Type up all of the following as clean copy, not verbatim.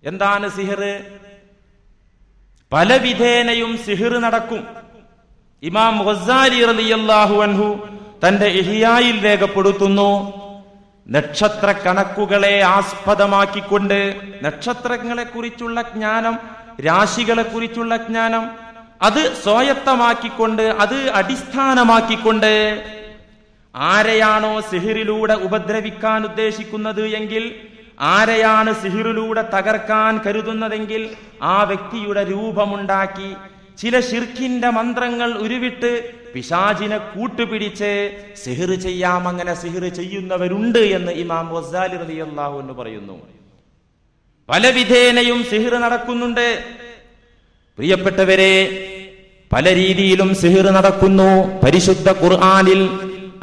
എന്താണ് സിഹിർ? പല വിധേനയും സിഹിർ നടക്കും. ഇമാം ഗസ്സാലി റളിയല്ലാഹു അൻഹു തന്റെ ഇഹ്യായിൽ രേഖപ്പെടുത്തുന്നു, നക്ഷത്ര കണക്കുകളെ ആസ്പദമാക്കിക്കൊണ്ട്, നക്ഷത്രങ്ങളെ കുറിച്ചുള്ള ജ്ഞാനം, രാശികളെ കുറിച്ചുള്ള ജ്ഞാനം, അത് സ്വായത്തമാക്കിക്കൊണ്ട്, അത് അടിസ്ഥാനമാക്കിക്കൊണ്ട് ആരെയാണോ സിഹിറിലൂടെ ഉപദ്രവിക്കാൻ ഉദ്ദേശിക്കുന്നത് എങ്കിൽ, ആരെയാണ് സിഹിറിലൂടെ തകർക്കാൻ കരുതുന്നതെങ്കിൽ ആ വ്യക്തിയുടെ രൂപമുണ്ടാക്കി ചില ശിർക്കിന്റെ മന്ത്രങ്ങൾ ഉരുവിട്ട് പിശാചിനെ കൂട്ടുപിടിച്ച് സിഹിർ ചെയ്യാം. അങ്ങനെ സിഹിർ ചെയ്യുന്നവരുണ്ട് എന്ന് ഇമാം ഗസ്സാലി റളിയല്ലാഹു അൻഹു പറയുന്നു. പല വിധേനയും സിഹിർ നടക്കുന്നുണ്ട്. പ്രിയപ്പെട്ടവരെ, പല രീതിയിലും സിഹിർ നടക്കുന്നു. പരിശുദ്ധ ഖുർആനിൽ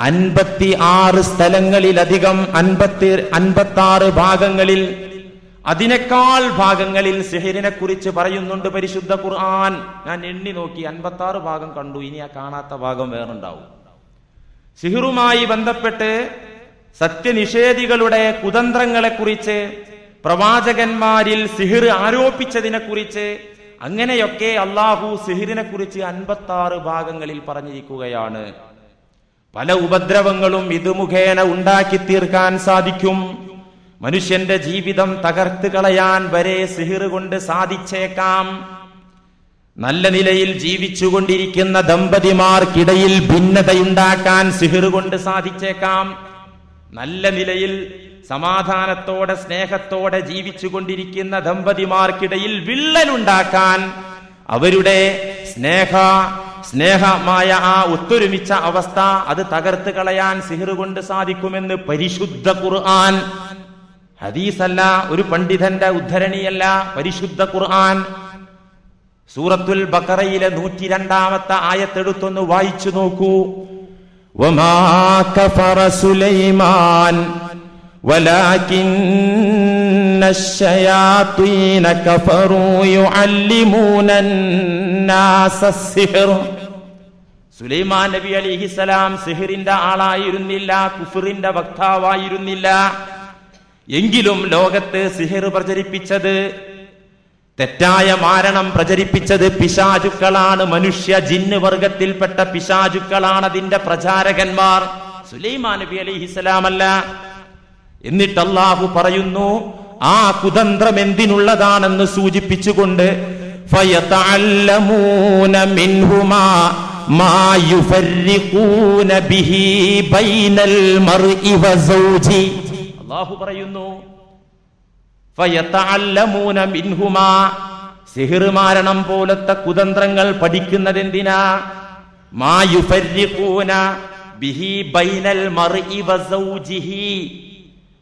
56 സ്ഥലങ്ങളിലധികം, 56 ഭാഗങ്ങളിൽ, അതിനേക്കാൾ ഭാഗങ്ങളിൽ സിഹിറിനെ കുറിച്ച് പറയുന്നുണ്ട് പരിശുദ്ധ ഖുർആൻ. ഞാൻ എണ്ണി നോക്കി, 56 ഭാഗം കണ്ടു. ഇനി ആ കാണാത്ത ഭാഗം വേറുണ്ടാവും. സിഹിറുമായി ബന്ധപ്പെട്ട് സത്യനിഷേധികളുടെ കുതന്ത്രങ്ങളെ കുറിച്ച്, പ്രവാചകന്മാരിൽ സിഹിർ ആരോപിച്ചതിനെ കുറിച്ച്, അങ്ങനെയൊക്കെ അള്ളാഹു സിഹിറിനെ കുറിച്ച് 56 ഭാഗങ്ങളിൽ പറഞ്ഞിരിക്കുകയാണ്. പല ഉപദ്രവങ്ങളും ഇത് മുഖേന ഉണ്ടാക്കി തീർക്കാൻ സാധിക്കും. മനുഷ്യന്റെ ജീവിതം തകർത്ത് കളയാൻ വരെ സിഹിർ കൊണ്ട് സാധിച്ചേക്കാം. നല്ല നിലയിൽ ജീവിച്ചുകൊണ്ടിരിക്കുന്ന ദമ്പതിമാർക്കിടയിൽ ഭിന്നതയുണ്ടാക്കാൻ സിഹിർ കൊണ്ട് സാധിച്ചേക്കാം. നല്ല നിലയിൽ സമാധാനത്തോടെ സ്നേഹത്തോടെ ജീവിച്ചുകൊണ്ടിരിക്കുന്ന ദമ്പതിമാർക്കിടയിൽ വിള്ളലുണ്ടാക്കാൻ, അവരുടെ സ്നേഹമായ ആ ഒത്തൊരുമിച്ച അവസ്ഥ അത് തകർത്ത് കളയാൻ സിഹിർ കൊണ്ട് സാധിക്കുമെന്ന് പരിശുദ്ധ ഖുർആൻ. ഹദീസല്ല, ഒരു പണ്ഡിതന്റെ ഉദ്ധരണിയല്ല, പരിശുദ്ധ ഖുർആൻ. സൂറത്തുൽ ബഖറയിലെ 102-ാമത്തെ ആയത്തെടുത്തൊന്ന് വായിച്ചു നോക്കൂ. വമാ കഫറ സുലൈമാൻ വലാകിന്ന അശ്ശയാതീന കഫറൂ യുഅല്ലിമൂന അന്നാസ അസ്സിഹ്ർ. സുലൈമാൻ നബി അലൈഹിസ്സലാം സിഹിറിന്റെ ആളായിരുന്നില്ല, കുഫറിന്റെ വക്താവായിരുന്നില്ല. എങ്കിലും ലോകത്ത് സിഹിർ പ്രചരിപ്പിച്ചത്, തെറ്റായ മാരണം പ്രചരിപ്പിച്ചത് പിശാചുക്കളാണ്. മനുഷ്യ ജിന്ന് വർഗത്തിൽപ്പെട്ട പിശാചുക്കളാണ് അതിന്റെ പ്രചാരകന്മാർ, സുലൈമാൻ നബി അലൈഹിസ്സലാം അല്ല. എന്നിട്ട് അല്ലാഹു പറയുന്നു, ആ കുതന്ത്രം എന്തിനുള്ളതാണെന്ന് സൂചിപ്പിച്ചുകൊണ്ട് ഫയതഅല്ലമൂന മിൻഹുമാ മാ യുഫർരിഖൂന ബിഹി ബൈനൽ മർഇ വസൗജി. അല്ലാഹു പറയുന്നു, ഫയതഅല്ലമൂന മിൻഹുമാ, സിഹിർ മാരണം പോലത്തെ കുതന്ത്രങ്ങൾ പഠിക്കുന്നത് എന്തിനാ? മാ യുഫർരിഖൂന ബിഹി ബൈനൽ മർഇ വസൗജിഹി,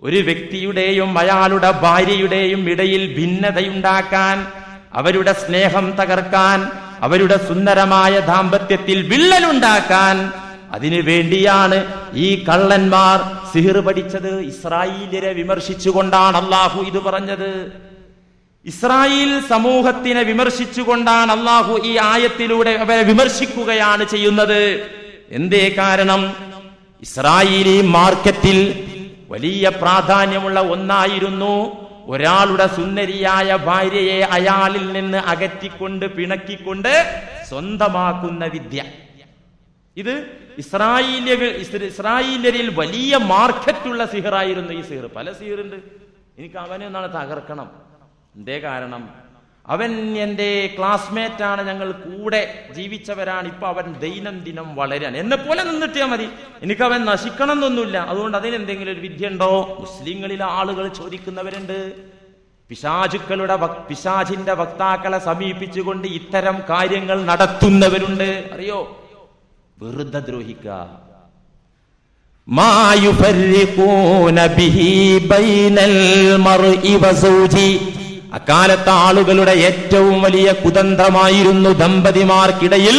ഒരു വ്യക്തിയുടെയും അയാളുടെ ഭാര്യയുടെയും ഇടയിൽ ഭിന്നതയുണ്ടാക്കാൻ, അവരുടെ സ്നേഹം തകർക്കാൻ, അവരുടെ സുന്ദരമായ ദാമ്പത്യത്തിൽ വിള്ളലുണ്ടാക്കാൻ, അതിനു വേണ്ടിയാണ് ഈ കള്ളന്മാർ സിഹിർ പഠിച്ചത്. ഇസ്രായേലിനെ വിമർശിച്ചുകൊണ്ടാണ് അല്ലാഹു ഇത് പറഞ്ഞത്. ഇസ്രായേൽ സമൂഹത്തിനെ വിമർശിച്ചുകൊണ്ടാണ് അല്ലാഹു ഈ ആയത്തിലൂടെ അവരെ വിമർശിക്കുകയാണ് ചെയ്യുന്നത്. എന്തേ കാരണം? ഇസ്രായേലി മാർക്കറ്റിൽ വലിയ പ്രാധാന്യമുള്ള ഒന്നായിരുന്നു ഒരാളുടെ സുന്ദരിയായ ഭാര്യയെ അയാളിൽ നിന്ന് അകറ്റിക്കൊണ്ട് പിണക്കിക്കൊണ്ട് സ്വന്തമാക്കുന്ന വിദ്യ. ഇത് ഇസ്രായേലിൽ വലിയ മാർക്കറ്റുള്ള സിഹിറായിരുന്നു ഈ സിഹിർ. പല സിഹിറുണ്ട്. എനിക്ക് അവനെ ഒന്നാണ് തകർക്കണം. എന്തേ കാരണം? അവൻ എൻ്റെ ക്ലാസ്മേറ്റ് ആണ്, ഞങ്ങൾ കൂടെ ജീവിച്ചവരാണ്. ഇപ്പൊ അവൻ ദൈനംദിനം വളരാൻ എന്നെ പോലെ നിന്നിട്ടാ മതി, എനിക്ക് അവൻ നശിക്കണം എന്നൊന്നുമില്ല. അതുകൊണ്ട് അതിനെന്തെങ്കിലും ഒരു വിദ്യ ഉണ്ടോ? മുസ്ലിങ്ങളിലെ ആളുകൾ ചോദിക്കുന്നവരുണ്ട്. പിശാചിന്റെ വക്താക്കളെ സമീപിച്ചുകൊണ്ട് ഇത്തരം കാര്യങ്ങൾ നടത്തുന്നവരുണ്ട്. അറിയോ? വെറുതെ ദ്രോഹിക്കുക. മാ യുഫർരിഖൂന ബിഹി ബൈനൽ മർഇ വസൗജി. അക്കാലത്തെ ആളുകളുടെ ഏറ്റവും വലിയ കുതന്ത്രമായിരുന്നു ദമ്പതിമാർക്കിടയിൽ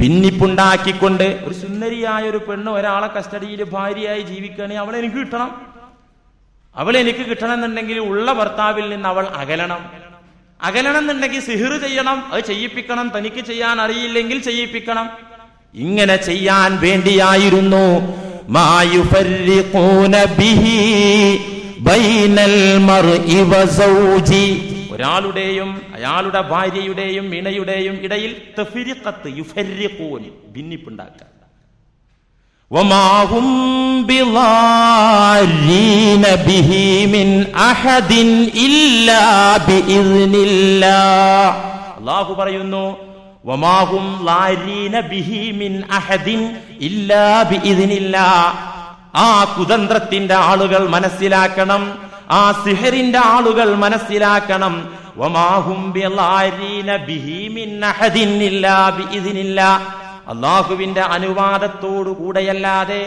ഭിന്നിപ്പുണ്ടാക്കിക്കൊണ്ട്. ഒരു സുന്ദരിയായ ഒരു പെണ്ണ് ഒരാളെ കസ്റ്റഡിയിൽ ഭാര്യയായി ജീവിക്കുകയാണെങ്കിൽ അവളെ എനിക്ക് കിട്ടണം എന്നുണ്ടെങ്കിൽ ഉള്ള ഭർത്താവിൽ നിന്ന് അവൾ അകലണം എന്നുണ്ടെങ്കിൽ സിഹിർ ചെയ്യണം, അത് ചെയ്യിപ്പിക്കണം. തനിക്ക് ചെയ്യാൻ അറിയില്ലെങ്കിൽ ചെയ്യിപ്പിക്കണം. ഇങ്ങനെ ചെയ്യാൻ വേണ്ടിയായിരുന്നു മാ യുഫർരിഖൂന ബിഹി ബൈനൽ മർഇ വസൗജി. ഒരാളുടെയും അയാളുടെ ഭാര്യയുടെയും ഇണയുടെയും ഇടയിൽ തഫ്രീഖത്ത് യുഫർരിഖൂൻ ഭിന്നിപ്പുണ്ടാക്കുക. വമാ ഹും ബിളാരീന ബിഹി മിൻ അഹദിൻ ഇല്ലാ ബിഇദ്നില്ലാഹ്. അല്ലാഹു പറയുന്നു വമാ ഹും ലാരീന ബിഹി മിൻ അഹദിൻ ഇല്ലാ ബിഇദ്നില്ലാഹ്. ആ കുതന്ത്രത്തിന്റെ ആളുകൾ മനസ്സിലാക്കണം, ആ സിഹറിന്റെ ആളുകൾ മനസ്സിലാക്കണം. വമാ ഹും ബിളാരീന ബിഹി മിൻ അഹദിൻ ഇല്ലാ ബിഇദ്നില്ലാഹ്. അള്ളാഹുവിന്റെ അനുവാദത്തോടു കൂടെയല്ലാതെ,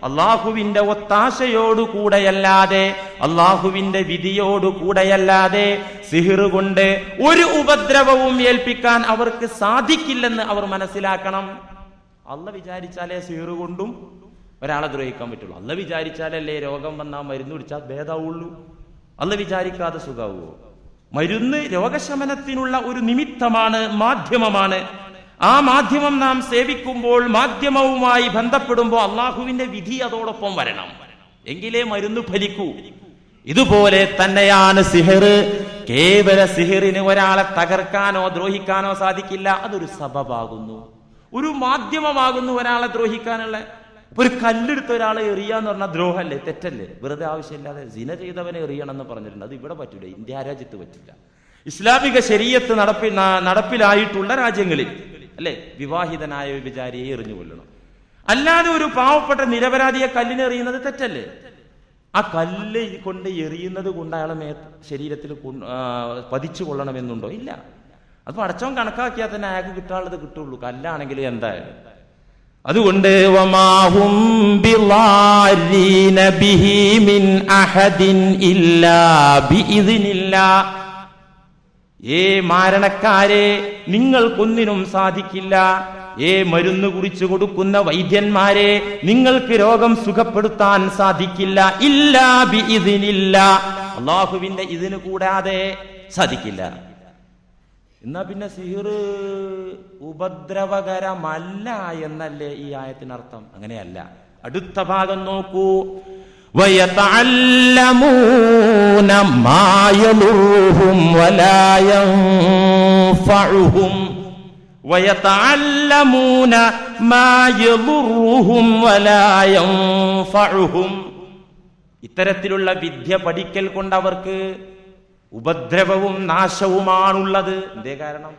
അള്ളാഹുവിന്റെ ഒത്താശയോടു കൂടെയല്ലാതെ, അള്ളാഹുവിന്റെ വിധിയോടു കൂടെയല്ലാതെ സിഹിർ കൊണ്ട് ഒരു ഉപദ്രവവും ഏൽപ്പിക്കാൻ അവർക്ക് സാധിക്കില്ലെന്ന് അവർ മനസ്സിലാക്കണം. അള്ള വിചാരിച്ചാലേ സിഹിർ കൊണ്ടും ഒരാളെ ദ്രോഹിക്കാൻ പറ്റുള്ളൂ. അള്ള വിചാരിച്ചാലല്ലേ രോഗം വന്നാൽ മരുന്ന് കുടിച്ചാൽ ഭേദാവുള്ളൂ. അള്ള വിചാരിക്കാതെ സുഖാവുമോ? മരുന്ന് രോഗശമനത്തിനുള്ള ഒരു നിമിത്തമാണ്, മാധ്യമമാണ്. ആ മാധ്യമം നാം സേവിക്കുമ്പോൾ, മാധ്യമവുമായി ബന്ധപ്പെടുമ്പോൾ അള്ളാഹുവിന്റെ വിധി അതോടൊപ്പം വരണം, എങ്കിലേ മരുന്ന് ഫലിക്കൂ. ഇതുപോലെ തന്നെയാണ് സിഹിർ. കേവല സിഹിറിന് ഒരാളെ തകർക്കാനോ ദ്രോഹിക്കാനോ സാധിക്കില്ല. അതൊരു സബബാകുന്നു, ഒരു മാധ്യമമാകുന്നു ഒരാളെ ദ്രോഹിക്കാനുള്ള. ഒരു കല്ലെടുത്ത ഒരാളെ എറിയാന്ന് പറഞ്ഞാൽ ദ്രോഹല്ലേ, തെറ്റല്ലേ? വെറുതെ ആവശ്യമില്ലാതെ സിന ചെയ്തവനെ എറിയണം എന്ന് പറഞ്ഞിട്ടുണ്ട്. അത് ഇവിടെ പറ്റൂല, ഇന്ത്യ രാജ്യത്ത് പറ്റില്ല. ഇസ്ലാമിക ശരീഅത്ത് നടപ്പിലായിട്ടുള്ള രാജ്യങ്ങളിൽ അല്ലെ വിവാഹിതനായ വിചാരിയെ എറിഞ്ഞു കൊല്ലണം. അല്ലാതെ ഒരു പാവപ്പെട്ട നിരപരാധിയെ കല്ലിന് എറിയുന്നത് തെറ്റല്ലേ? ആ കല്ല് കൊണ്ട് എറിയുന്നത് കൊണ്ട് അയാളെ ശരീരത്തിൽ പതിച്ചു കൊള്ളണമെന്നുണ്ടോ? ഇല്ല. അത് പടച്ചവൻ കണക്കാക്കിയാൽ തന്നെ അയാൾക്ക് കിട്ടാനുള്ളത് കിട്ടുള്ളൂ, കല്ലാണെങ്കിലും എന്തായാലും. അതുകൊണ്ട് വമാ ഹും ബിളാരീന ബിഹി മിൻ അഹദിൻ ഇല്ലാ ബിഇദ്നില്ലാഹ്. മാരണക്കാരെ, നിങ്ങൾക്കൊന്നിനും സാധിക്കില്ല. മരുന്ന് കുറിച്ചു കൊടുക്കുന്ന വൈദ്യന്മാരെ, നിങ്ങൾക്ക് രോഗം സുഖപ്പെടുത്താൻ സാധിക്കില്ല. ഇല്ലാ ബിഇദ്നില്ലാഹ്. അല്ലാഹുവിന്റെ ഇതിന് കൂടാതെ സാധിക്കില്ല. എന്നാ പിന്നെ സിഹിർ ഉപദ്രവകരമല്ല എന്നല്ലേ ഈ ആയത്തിനർത്ഥം? അങ്ങനെയല്ല. അടുത്ത ഭാഗം നോക്കൂ. وَيَتَعَلَّمُونَ مَا يَضُرُّهُمْ وَلَا يَنفَعُهُمْ وَيَتَعَلَّمُونَ مَا يَضُرُّهُمْ وَلَا يَنفَعُهُمْ. ഇത്തരത്തിലുള്ള വിദ്യ പഠിക്കൽ കൊണ്ട് അവർക്ക് ഉപദ്രവവും നാശവുമാണുള്ളത്. എന്തേ കാരണം?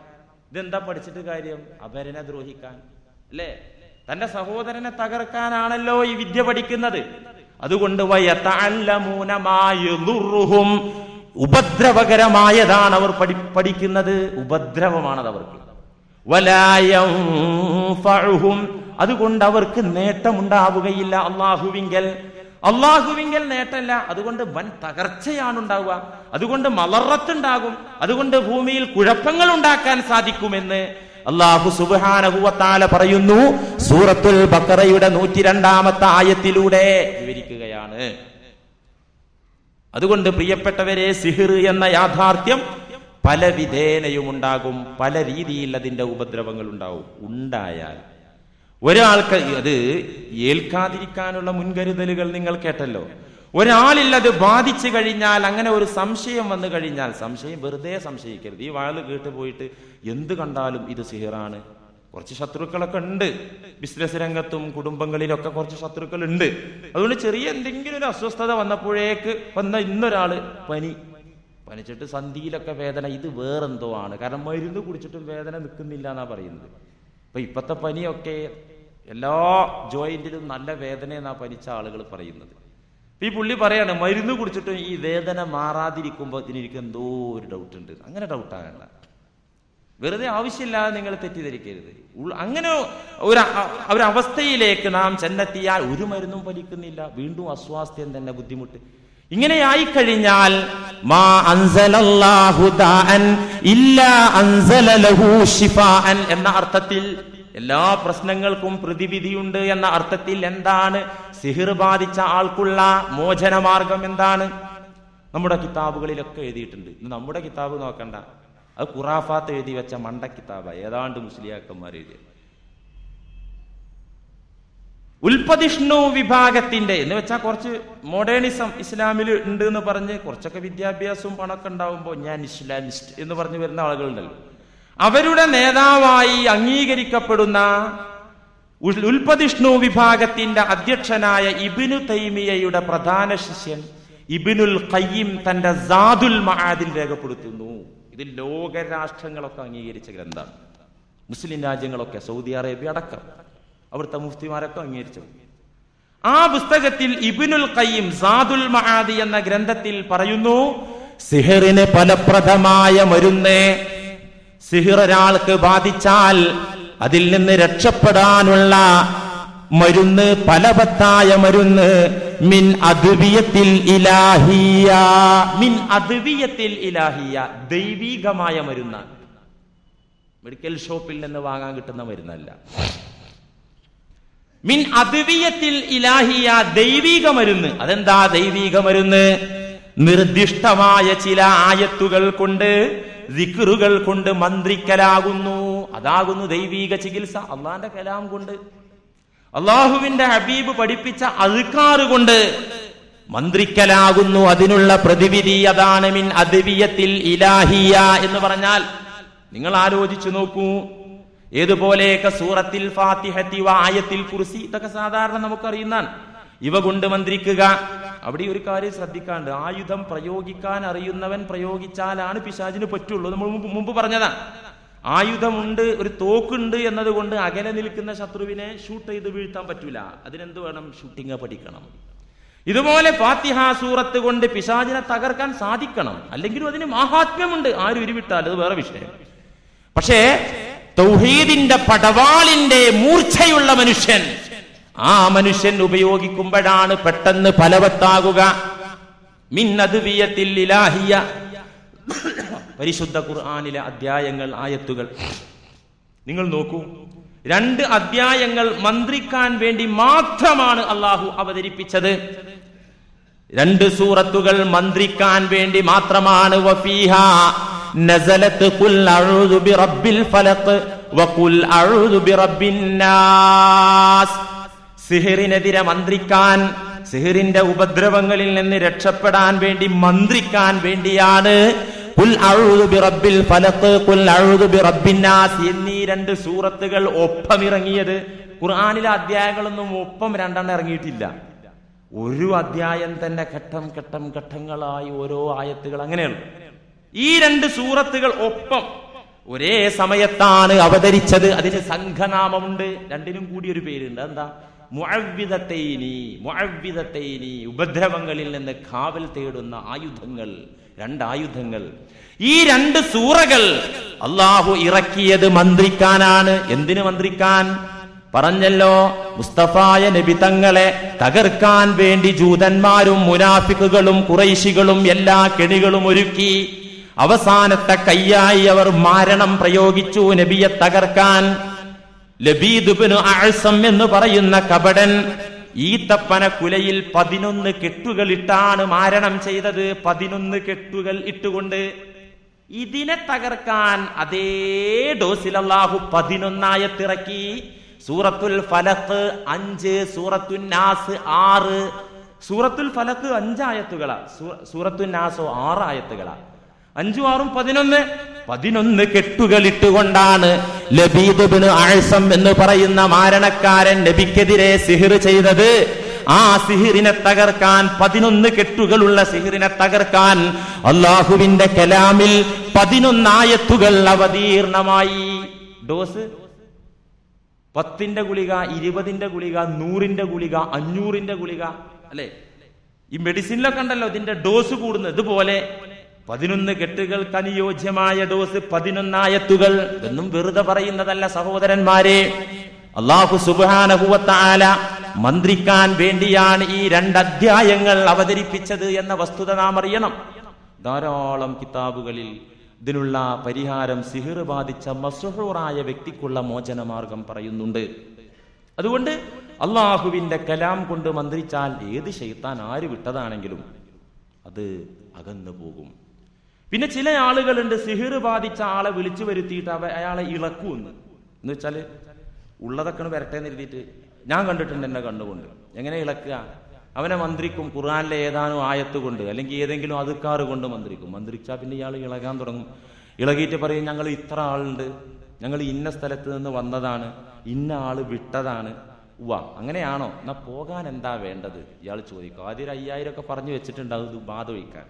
ഇതെന്താ പഠിച്ചിട്ട് കാര്യം? അവരനെ ദ്രോഹിക്കാൻ അല്ലേ? തന്റെ സഹോദരനെ തകർക്കാനാണല്ലോ ഈ വിദ്യ പഠിക്കുന്നത്. അതുകൊണ്ട് വയതഅല്ലമൂന മാ യദുറുഹും, ഉപദ്രവകരമായതാണ് അവർ പഠിക്കുന്നത്, ഉപദ്രവമാണത് അവർക്ക്. വലാ യൻഫഉഹും, അതുകൊണ്ട് അവർക്ക് നേട്ടമുണ്ടാവുകയില്ല. അള്ളാഹുവിങ്കൽ നേട്ടമല്ല, അതുകൊണ്ട് വൻ തകർച്ചയാണ് ഉണ്ടാവുക. അതുകൊണ്ട് മളറത്തുണ്ടാകും. അതുകൊണ്ട് ഭൂമിയിൽ കുഴപ്പങ്ങൾ ഉണ്ടാക്കാൻ സാധിക്കുമെന്ന് അല്ലാഹു സുബ്ഹാനഹു വ തആല പറയുന്നു. സൂറത്തുൽ ബഖറയുടെ 102-ാമത്തെ ആയത്തിലൂടെ വിവരിക്കുകയാണ്. അതുകൊണ്ട് പ്രിയപ്പെട്ടവരെ, സിഹിർ എന്ന യാഥാർത്ഥ്യം പല വിധേനയും ഉണ്ടാകും, പല രീതിയിൽ അതിന്റെ ഉപദ്രവങ്ങൾ ഉണ്ടായാൽ ഒരാൾക്ക് അത് ഏൽക്കാതിരിക്കാനുള്ള മുൻകരുതലുകൾ നിങ്ങൾ കേട്ടല്ലോ. ഒരാളിൽ അത് ബാധിച്ചു കഴിഞ്ഞാൽ, അങ്ങനെ ഒരു സംശയം വന്നു കഴിഞ്ഞാൽ, സംശയം വെറുതെ സംശയിക്കരുത്. ഈ വാള് കേട്ട് പോയിട്ട് എന്ത് കണ്ടാലും ഇത് സിഹിറാണ്. കുറച്ച് ശത്രുക്കളൊക്കെ ഉണ്ട്, ബിസിനസ് രംഗത്തും കുടുംബങ്ങളിലൊക്കെ കുറച്ച് ശത്രുക്കൾ ഉണ്ട്. അതുകൊണ്ട് ചെറിയ എന്തെങ്കിലും ഒരു അസ്വസ്ഥത വന്നപ്പോഴേക്ക് ഇന്നൊരാള് പനിച്ചിട്ട് സന്ധിയിലൊക്കെ വേദന, ഇത് വേറെന്തോ ആണ്. കാരണം മരുന്ന് കുടിച്ചിട്ടും വേദന നിൽക്കുന്നില്ല എന്നാ പറയുന്നത്. അപ്പൊ ഇപ്പത്തെ പനിയൊക്കെ എല്ലാ ജോയിന്റിലും നല്ല വേദന എന്നാ പനിച്ച ആളുകൾ പറയുന്നത്. ഈ പുള്ളി പറയാണ് മരുന്ന് കുടിച്ചിട്ടും ഈ വേദന മാറാതിരിക്കുമ്പോൾ ഇതിനെനിക്ക് എന്തോ ഒരു ഡൗട്ട് ഉണ്ട്. അങ്ങനെ ഡൗട്ടാകണ്ട, വെറുതെ ആവശ്യമില്ലാതെ നിങ്ങൾ തെറ്റിദ്ധരിക്കരുത്. അങ്ങനെ ഒരു അവസ്ഥയിലേക്ക് നാം ചെന്നെത്തിയാൽ ഒരു മരുന്നും ഫലിക്കുന്നില്ല, വീണ്ടും അസ്വാസ്ഥ്യം തന്നെ, ബുദ്ധിമുട്ട്. ഇങ്ങനെയായിക്കഴിഞ്ഞാൽ മാ അൻസലല്ലാഹു ദാഅൻ ഇല്ലാ അൻസല ലഹു ശിഫാഅൻ എന്ന അർത്ഥത്തിൽ, എല്ലാ പ്രശ്നങ്ങൾക്കും പ്രതിവിധിയുണ്ട് എന്ന അർത്ഥത്തിൽ എന്താണ് സിഹിർ ബാധിച്ച ആൾക്കുള്ള മോചനമാർഗം എന്താണ്? നമ്മുടെ കിതാബുകളിലൊക്കെ എഴുതിയിട്ടുണ്ട്. നമ്മുടെ കിതാബ് നോക്കണ്ട, അത് ഖുറാഫാത്ത് എഴുതി വെച്ച മണ്ട കിതാബ, ഏതാണ്ട് മുസ്ലിയാക്കന്മാർ എഴുതിയ. ഉൽപ്പതിഷ്ണു വിഭാഗത്തിന്റെ എന്ന് വെച്ചാൽ കുറച്ച് മോഡേണിസം ഇസ്ലാമിൽ ഉണ്ട് എന്ന് പറഞ്ഞ് കുറച്ചൊക്കെ വിദ്യാഭ്യാസവും പണമൊക്കെ ഉണ്ടാവുമ്പോൾ ഞാൻ ഇസ്ലാമിസ്റ്റ് എന്ന് പറഞ്ഞു വരുന്ന ആളുകളുണ്ടല്ലോ, അവരുടെ നേതാവായി അംഗീകരിക്കപ്പെടുന്ന ഉൽപ്പതിഷ്ണു വിഭാഗത്തിന്റെ അധ്യക്ഷനായ ഇബ്നു തൈമിയയുടെ പ്രധാന ശിഷ്യൻ ഇബ്നുൽ ഖയ്യിം തന്റെ സാദുൽ മആദിൽ രേഖപ്പെടുത്തുന്നു. ഇത് ലോകരാഷ്ട്രങ്ങളൊക്കെ അംഗീകരിച്ച ഗ്രന്ഥമാണ്. മുസ്ലിം രാജ്യങ്ങളൊക്കെ, സൗദി അറേബ്യ അടക്കം അവിടുത്തെ മുഫ്തിമാരൊക്കെ അംഗീകരിച്ചു. ആ പുസ്തകത്തിൽ ഇബ്നുൽ ഖയ്യിം സാദുൽ മആദി എന്ന ഗ്രന്ഥത്തിൽ പറയുന്നു, സിഹറിന് ഫലപ്രദമായ മരുന്ന്, സിഹിർ ഒരാൾക്ക് ബാധിച്ചാൽ അതിൽ നിന്ന് രക്ഷപ്പെടാനുള്ള മരുന്ന്, ഫലവത്തായ മരുന്ന്, മിൻ അദ്വിയത്തിൽ ഇലാഹിയ, മിൻ അദ്വിയത്തിൽ ഇലാഹിയ, ദൈവികമായ മരുന്നാണ്. മെഡിക്കൽ ഷോപ്പിൽ നിന്ന് വാങ്ങാൻ കിട്ടുന്ന മരുന്നല്ല. മിൻ അദ്വിയത്തിൽ ഇലാഹിയ, ദൈവിക മരുന്ന്. അതെന്താ ദൈവിക മരുന്ന്? നിർദ്ദിഷ്ടമായ ചില ആയത്തുകൾ കൊണ്ട്, ദിക്റുകൾ കൊണ്ട് മന്ത്രിക്കലാകുന്നു. അതാകുന്നു ദൈവിക ചികിത്സ. അള്ളാന്റെ കലാം കൊണ്ട്, അള്ളാഹുവിന്റെ ഹബീബ് പഠിപ്പിച്ച അദ്കാർ കൊണ്ട് മന്ത്രിക്കലാകുന്നു. അതിനുള്ള പ്രതിവിധി അതാണ് മിൻ അദ്വിയത്തിൽ ഇലാഹിയ എന്ന് പറഞ്ഞാൽ. നിങ്ങൾ ആലോചിച്ചു നോക്കൂ, ഏതുപോലെയൊക്കെ സൂറത്തിൽ ഫാത്തിഹത്തി വ ആയത്തിൽ കുർസി, ഇതൊക്കെ സാധാരണ നമുക്കറിയുന്നതാണ്. ഇവ കൊണ്ട് മന്ത്രിക്കുക. അവിടെ ഒരു കാര്യം ശ്രദ്ധിക്കാണ്ട്, ആയുധം പ്രയോഗിക്കാൻ അറിയുന്നവൻ പ്രയോഗിച്ചാലാണ് പിശാചിന് പറ്റുള്ളൂ. നമ്മൾ മുമ്പ് പറഞ്ഞതാണ്. ആയുധമുണ്ട്, ഒരു തോക്കുണ്ട് എന്നതുകൊണ്ട് അകലെ നിൽക്കുന്ന ശത്രുവിനെ ഷൂട്ട് ചെയ്ത് വീഴ്ത്താൻ പറ്റൂല. അതിനെന്ത് വേണം? ഷൂട്ടിങ് പഠിക്കണം. ഇതുപോലെ ഫാത്തിഹ സൂറത്ത് കൊണ്ട് പിശാചിനെ തകർക്കാൻ സാധിക്കണം. അല്ലെങ്കിലും അതിന് മഹാത്മ്യമുണ്ട്. ആരും ഉരുവിട്ടാൽ അത് വേറെ വിഷയം. പക്ഷേ തൗഹീദിന്റെ പടവാളിന്റെ മൂർച്ചയുള്ള മനുഷ്യൻ, ആ മനുഷ്യൻ ഉപയോഗിക്കുമ്പോഴാണ് പെട്ടെന്ന് ഫലവത്താകുക. മിൻ അദ്വിയത്തിൽ ഇലാഹിയ, പരിശുദ്ധ ഖുർആനിലെ അധ്യായങ്ങൾ, ആയത്തുകൾ നിങ്ങൾ നോക്കൂ. 2 അധ്യായങ്ങൾ മന്ത്രിക്കാൻ വേണ്ടി മാത്രമാണ് അള്ളാഹു അവതരിപ്പിച്ചത്. 2 സൂറത്തുകൾ മന്ത്രിക്കാൻ വേണ്ടി മാത്രമാണ്. വഫീഹാ നസലത് ഖുൽ അഊദു ബിറബ്ബിൽ ഫലഖ് വഖുൽ അഊദു ബിറബ്ബിൻ നാസ്. സിഹറിനെതിരെ മന്ത്രിക്കാൻ, സിഹറിന്റെ ഉപദ്രവങ്ങളിൽ നിന്ന് രക്ഷപ്പെടാൻ വേണ്ടി മന്ത്രിക്കാൻ വേണ്ടിയാണ് ഖുൽ അഊദു ബിറബ്ബിൽ ഫലഖ് ഖുൽ അഊദു ബിറബ്ബിൻ നാസ് എന്നീ 2 സൂറത്തുകൾ ഒപ്പം ഇറങ്ങിയത്. ഖുർആനിലെ അധ്യായങ്ങളൊന്നും ഒപ്പം 2 ഇറങ്ങിയിട്ടില്ല. ഒരു അധ്യായം തന്നെ ഘട്ടങ്ങളായി ഓരോ ആയത്തുകൾ, അങ്ങനെയാണ്. ഈ 2 സൂറത്തുകൾ ഒപ്പം ഒരേ സമയത്താണ് അവതരിച്ചത്. അതിന് സംഘനാമമുണ്ട്. 2നും കൂടി ഒരു പേരുണ്ട്. എന്താ? മുഅവ്വിദത്തൈനി, ഉപദ്രവങ്ങളിൽ നിന്ന് കാവൽ തേടുന്ന ആയുധങ്ങൾ, 2 ആയുധങ്ങൾ. ഈ 2 സൂറകൾ അള്ളാഹു ഇറക്കിയത് മന്ത്രിക്കാനാണ്. എന്തിനു മന്ത്രിക്കാൻ? പറഞ്ഞല്ലോ, മുസ്തഫായ നബി തങ്ങളെ തകർക്കാൻ വേണ്ടി ജൂതന്മാരും മുനാഫിക്കുകളും ഖുറൈശികളും എല്ലാ കെണികളും ഒരുക്കി. അവസാനത്തെ കയ്യായി അവർ മാരണം പ്രയോഗിച്ചു നബിയെ തകർക്കാൻ. ലബീദ് ഇബ്നു അഅ്സം എന്ന് പറയുന്ന കപടൻ ഈത്തപ്പന കുലയിൽ 11 കെട്ടുകൾ ഇട്ടാണ് മാരണം ചെയ്തത്. 11 കെട്ടുകൾ ഇട്ടുകൊണ്ട് ഇതിനെ തകർക്കാൻ അതേ ഡോസിൽ അല്ലാഹു 11 ആയത്തിറക്കി. സൂറത്തുൽ ഫലഖ് 5, സൂറത്തുൻ നാസ് 6. സൂറത്തുൽ ഫലഖ് 5 ആയത്തുകളാ, സൂറത്തുൻ നാസ് 6 ആയത്തുകളാ. 5, 6, 11 കെട്ടുകൾ ഇട്ടുകൊണ്ടാണ് ലബീദ് ഇബ്നു അഅ്സം എന്ന് പറയുന്ന മാരണക്കാരൻ നബിക്കെതിരെ സിഹിർ ചെയ്തത്. ആ സിഹിറിനെ തകർക്കാൻ, 11 കെട്ടുകളുള്ള സിഹിറിനെ തകർക്കാൻ അള്ളാഹുവിന്റെ കലാമിൽ 11 ആയത്തുകൾ അവതീർണമായി. ഡോസ് 10ന്റെ ഗുളിക, 20ന്റെ ഗുളിക, 100ന്റെ ഗുളിക, 500ന്റെ ഗുളിക, അല്ലെ? ഈ മെഡിസിനിലൊക്കെ ഉണ്ടല്ലോ ഇതിന്റെ ഡോസ് കൂടുന്നത്. ഇതുപോലെ 11 കെട്ടുകൾക്ക് അനുയോജ്യമായ ഡോസ് 11 ആയത്തുകൾ. എന്നും വെറുതെ പറയുന്നതല്ല സഹോദരന്മാരെ. അല്ലാഹു സുബ്ഹാനഹു വ തആല മന്ത്രിക്കാൻ വേണ്ടിയാണ് ഈ 2 അധ്യായങ്ങൾ അവതരിപ്പിച്ചത് എന്ന വസ്തുത നാം അറിയണം. ധാരാളം കിതാബുകളിൽ ഇതിനുള്ള പരിഹാരം, സിഹിർ ബാധിച്ച മസ്ഹൂറായ വ്യക്തിക്കുള്ള മോചനമാർഗം പറയുന്നുണ്ട്. അതുകൊണ്ട് അള്ളാഹുവിന്റെ കലാം കൊണ്ട് മന്ത്രിച്ചാൽ ഏത് ശൈത്താൻ ആര് വിട്ടതാണെങ്കിലും അത് അകന്നു പോകും. പിന്നെ ചില ആളുകളുണ്ട്, സിഹിർ ബാധിച്ച ആളെ വിളിച്ചു വരുത്തിയിട്ട് അയാളെ ഇളക്കുമെന്ന്. എന്ന് വെച്ചാൽ ഉള്ളതൊക്കെ വരട്ടെ എന്ന് എഴുതിയിട്ട് ഞാൻ കണ്ടിട്ടുണ്ട് എന്നെ കണ്ടുകൊണ്ട്. എങ്ങനെ ഇളക്കുക? അവനെ മന്ത്രിക്കും ഖുർആനിലെ ഏതാനും ആയത്ത് കൊണ്ട്, അല്ലെങ്കിൽ ഏതെങ്കിലും അതുക്കാറ് കൊണ്ട് മന്ത്രിക്കും. മന്ത്രിച്ചാൽ പിന്നെ ഇയാൾ ഇളകാൻ തുടങ്ങും. ഇളകിയിട്ട് പറയും, ഞങ്ങൾ ഇത്ര ആളുണ്ട്, ഞങ്ങൾ ഇന്ന സ്ഥലത്ത് നിന്ന് വന്നതാണ്, ഇന്ന ആള് വിട്ടതാണ്. അങ്ങനെയാണോ? എന്നാ പോകാൻ എന്താ വേണ്ടത്? ഇയാൾ ചോദിക്കും. ആദ്യം 5000 ഒക്കെ പറഞ്ഞു വെച്ചിട്ടുണ്ടാവും ഇത് ബാധ ഒഴിക്കാൻ.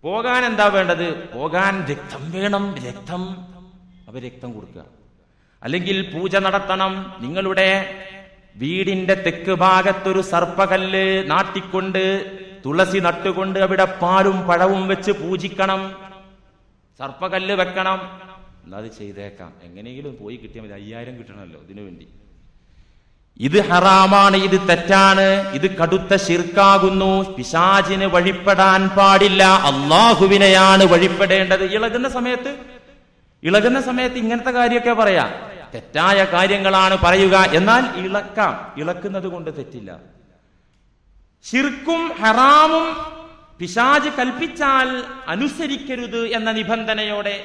പോകാൻ എന്താ വേണ്ടത്? പോകാൻ രക്തം വേണം, രക്തം. അപ്പൊ രക്തം കൊടുക്കുക. അല്ലെങ്കിൽ പൂജ നടത്തണം. നിങ്ങളുടെ വീടിന്റെ തെക്ക് ഭാഗത്തൊരു സർപ്പകല്ല് നാട്ടിക്കൊണ്ട് തുളസി നട്ടുകൊണ്ട് അവിടെ പാലും പഴവും വെച്ച് പൂജിക്കണം. സർപ്പകല്ല് വെക്കണം. എന്നാ അത് ചെയ്തേക്കാം. എങ്ങനെയെങ്കിലും പോയി കിട്ടിയാൽ മതി. 5000 കിട്ടണമല്ലോ ഇതിനു വേണ്ടി. ഇത് ഹറാമാണ്, ഇത് തെറ്റാണ്, ഇത് കടുത്ത ശിർക്കാകുന്നു. പിശാചിന് വഴിപ്പെടാൻ പാടില്ല, അള്ളാഹുവിനെയാണ് വഴിപ്പെടേണ്ടത്. ഇളകുന്ന സമയത്ത് ഇങ്ങനത്തെ കാര്യമൊക്കെ പറയാം. തെറ്റായ കാര്യങ്ങളാണ് പറയുക. എന്നാൽ ഇളക്കാം. ഇളക്കുന്നത് കൊണ്ട് തെറ്റില്ല. ശിർക്കും ഹറാമും പിശാച് കൽപ്പിച്ചാൽ അനുസരിക്കരുത് എന്ന നിബന്ധനയോടെ,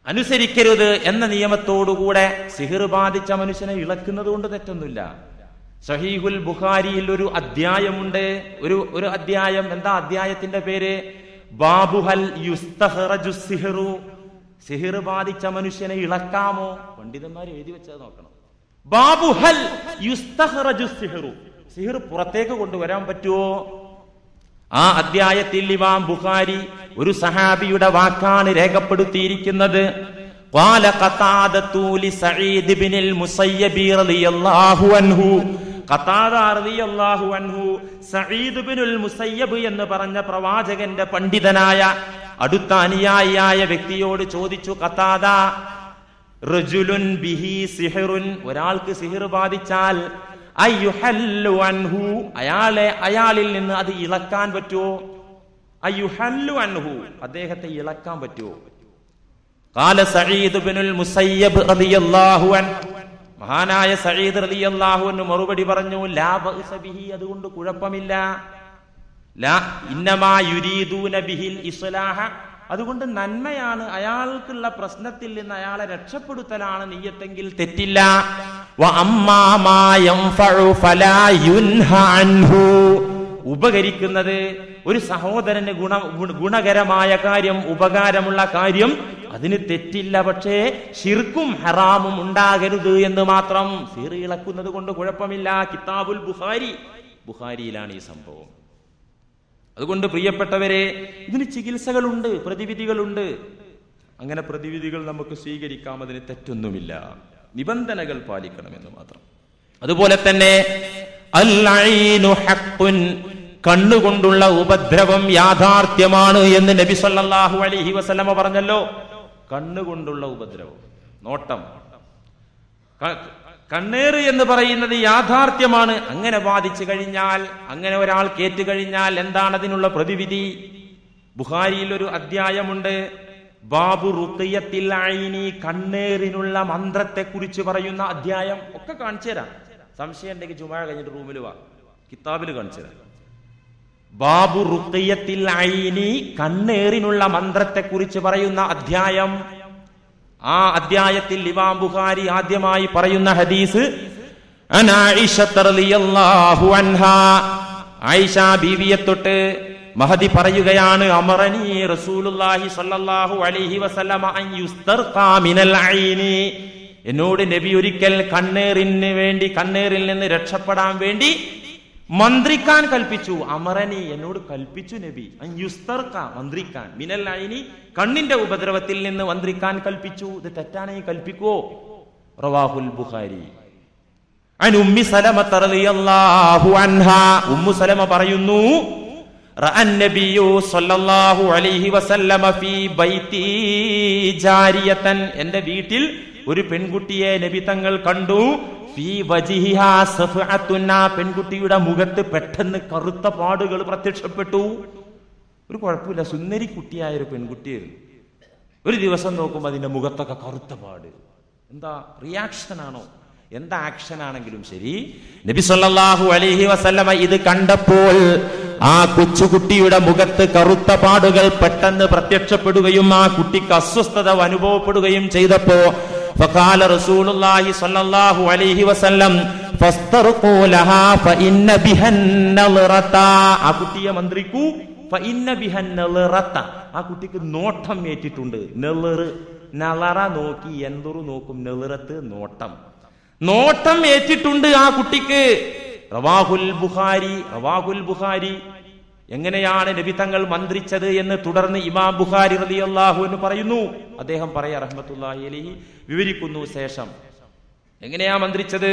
അനുസരിക്കരുത് എന്ന നിയമത്തോടുകൂടെ സിഹിർ ബാധിച്ച മനുഷ്യനെ ഇളക്കുന്നത് കൊണ്ട് തെറ്റൊന്നുമില്ല. സഹീഹുൽ ബുഖാരിയിൽ ഒരു അധ്യായമുണ്ട്. ഒരു അധ്യായം. എന്താ അധ്യായത്തിന്റെ പേര്? ബാബുഹൽ യുസ്തഖറജു സിഹ്റു. സിഹിർ ബാധിച്ച മനുഷ്യനെ ഇളക്കാമോ? പണ്ഡിതന്മാർ എഴുതി വെച്ചത് നോക്കണം. ബാബുഹൽ യുസ്തഖറജു സിഹ്റു. സിഹിർ പുറത്തേക്ക് കൊണ്ടുവരാൻ പറ്റുമോ? ആ അധ്യായത്തിൽ ഇമാം ബുഖാരി ഒരു സഹാബിയുടെ വാക്കാണ് രേഖപ്പെടുത്തിയിരിക്കുന്നത്. ഖാല ഖതാദതു ലി സഈദ് ഇബ്നുൽ മുസയ്യബ് റളിയല്ലാഹു അൻഹു. ഖതാദ റളിയല്ലാഹു അൻഹു സഈദ് ഇബ്നുൽ മുസയ്യബ് എന്ന് പറഞ്ഞ പ്രവാചകന്റെ പണ്ഡിതനായ അടുത്ത അനുയായിയായ വ്യക്തിയോട് ചോദിച്ചു. ഖതാദ, റജുലുൻ ബിഹി സിഹ്റുൻ, ഒരാൾക്ക് സിഹിർ ബാധിച്ചാൽ അയ്യുഹല്ലു അൻഹു, അയാളിൽ നിന്ന് അത് ഇളക്കാൻ പറ്റുമോ? അയ്യുഹല്ലു അൻഹു, അദ്ദേഹത്തെ ഇളക്കാൻ പറ്റുമോ? ഖാല സഈദ് ഇബ്നുൽ മുസയ്യബ് റളിയല്ലാഹു അൻഹു, മഹാനായ സഈദ് റളിയല്ലാഹു അൻഹു മറുപടി പറഞ്ഞു, ലാ ബഅസ ബിഹി, അതുകൊണ്ട് കുഴപ്പമില്ല. ലാ ഇന്നമാ യുരീദൂന ബിഹിൽ ഇസ്ലാഹ, അതുകൊണ്ട് നന്മയാണ്, അയാൾക്കുള്ള പ്രശ്നത്തിൽ നിന്ന് അയാളെ രക്ഷപ്പെടുത്തലാണ് നിയ്യത്തെങ്കിൽ തെറ്റില്ല. ഉപകരിക്കുന്നത് ഒരു സഹോദരന് ഗുണകരമായ കാര്യം, ഉപകാരമുള്ള കാര്യം, അതിന് തെറ്റില്ല. പക്ഷേ ശിർക്കും ഹറാമും ഉണ്ടാകരുത് എന്ന് മാത്രം. സിഹർ ഇളക്കുന്നത് കൊണ്ട് കുഴപ്പമില്ല. കിതാബുൽ ബുഖാരിയിലാണ് ഈ സംഭവം. അതുകൊണ്ട് പ്രിയപ്പെട്ടവരെ, ഇതിന് ചികിത്സകളുണ്ട്, പ്രതിവിധികളുണ്ട്. അങ്ങനെ പ്രതിവിധികൾ നമുക്ക് സ്വീകരിക്കാം, അതിന് തെറ്റൊന്നുമില്ല. നിബന്ധനകൾ പാലിക്കണമെന്ന് മാത്രം. അതുപോലെ തന്നെ അൽ-ഐനു ഹഖ്ഖുൻ, കണ്ണുകൊണ്ടുള്ള ഉപദ്രവം യാഥാർത്ഥ്യമാണ് എന്ന് നബി സല്ലല്ലാഹു അലൈഹി വസല്ലമ പറഞ്ഞല്ലോ. കണ്ണുകൊണ്ടുള്ള ഉപദ്രവം, നോട്ടം, കണ്ണേറ് എന്ന് പറയുന്നത് യാഥാർത്ഥ്യമാണ്. അങ്ങനെ ബാധിച്ചു കഴിഞ്ഞാൽ, അങ്ങനെ ഒരാൾ കേറ്റുകഴിഞ്ഞാൽ എന്താണ് അതിനുള്ള പ്രതിവിധി? ബുഖാരിയിൽ ഒരു അധ്യായമുണ്ട്. ബാബു റുഖിയത്തിൽ ഐനി, കണ്ണേറിനുള്ള മന്ത്രത്തെ കുറിച്ച് പറയുന്ന അധ്യായം. ഒക്കെ കാണിച്ചു തരാം. സംശയം ഉണ്ടെങ്കിൽ ജുമാഅ കഴിഞ്ഞിട്ട് റൂമിൽ വാ, കിതാബിൽ കാണിച്ചു തരാം. ബാബു റുഖിയത്തിൽ ഐനി, കണ്ണേറിനുള്ള മന്ത്രത്തെ കുറിച്ച് പറയുന്ന അധ്യായം. ആ അധ്യായത്തിൽ ഇമാം ബുഖാരി ആദ്യമായി പറയുന്ന ഹദീസ് ആയിഷ റളിയല്ലാഹു അൻഹാ, ആയിഷ ബീവിയെ തൊട്ട് മഹദി പറയുകയാണ്, അമറനി റസൂലുള്ളാഹി സ്വല്ലല്ലാഹു അലൈഹി വസല്ലമ അൻ യുസ്തർഖാ മിനൽ ഐനി, എന്നോട് നബി ഒരിക്കൽ കണ്ണേറിന് വേണ്ടി, കണ്ണേറിൽ നിന്ന് രക്ഷപ്പെടാൻ വേണ്ടി മന്ത്രിക്കാൻ കൽപ്പിച്ചു. അമറനി, എന്നോട് കൽപ്പിച്ചു നബി, അൻ യുസ്തർഖ, മന്ത്രിക്കാൻ, മിനൽ ഐനി, കണ്ണിന്റെ ഉപദ്രവത്തിൽ നിന്ന് മന്ത്രിക്കാൻ കൽപ്പിച്ചു. ഇത് തെറ്റാണെങ്കിൽ കൽപ്പിക്കുവോ? റവാഹുൽ ബുഖാരി. അൻ ഉമ്മി സലമ റളിയല്ലാഹു അൻഹാ, ഉമ്മു സലമ പറയുന്നു, റഅൻ നബിയു സ്വല്ലല്ലാഹു അലൈഹി വസല്ലമ ഫീ ബൈതി ജാരിയതൻ, എന്റെ വീട്ടിൽ ഒരു പെൺകുട്ടിയെ നബി തങ്ങൾ കണ്ടു. ഫീ വജിഹിഹാ സഫഅത്തുൻ, പെൺകുട്ടിയുടെ മുഖത്ത് പെട്ടെന്ന് കറുത്ത പാടുകൾ പ്രത്യക്ഷപ്പെട്ടു. ഒരു കുഴപ്പമില്ല, സുന്ദരി കുട്ടിയായ ഒരു പെൺകുട്ടിയായിരുന്നു. ഒരു ദിവസം നോക്കുമ്പോൾ അതിന്റെ മുഖത്തൊക്കെ കറുത്ത പാട്. എന്താ റിയാക്ഷനാണോ, എന്താ ആക്ഷൻ ആണെങ്കിലും ശരി, നബി സല്ലല്ലാഹു അലൈഹി വസല്ലമ ഇത് കണ്ടപ്പോൾ ആ കൊച്ചുകുട്ടിയുടെ മുഖത്ത് കറുത്ത പാടുകൾ പെട്ടെന്ന് പ്രത്യക്ഷപ്പെടുകയും ആ കുട്ടിക്ക് അസ്വസ്ഥത അനുഭവപ്പെടുകയും ചെയ്തപ്പോ ഫഖാല റസൂലുള്ളാഹി സ്വല്ലല്ലാഹു അലൈഹി വസല്ലം ഫസ്തർഖൂ ലഹാ ഫഇന്ന ബിഹന്നളറത, ആ കുട്ടിയെ മന്ത്രിക്കൂ. ഫഇന്ന ബിഹന്നളറത, ആ കുട്ടിക്ക് നോട്ടം ഏറ്റിട്ടുണ്ട്. നളറ നോക്കി, എന്തൊരു നോക്കും, നെളിറത്ത് നോട്ടം, നോട്ടം ഏറ്റിട്ടുണ്ട് ആ കുട്ടിക്ക്. റവാഹുൽ ബുഖാരി. എങ്ങനെയാണ് നബി തങ്ങൾ മന്ത്രിച്ചത് എന്ന് തുടർന്ന് ഇമാം ബുഖാരി റളിയല്ലാഹു അൻഹു പറയുന്നു. അദ്ദേഹം പറയാ റഹ്മത്തുള്ളാഹി അലൈഹി വിവരിക്കുന്നു ശേഷം എങ്ങനെയാ മന്ത്രിച്ചത്.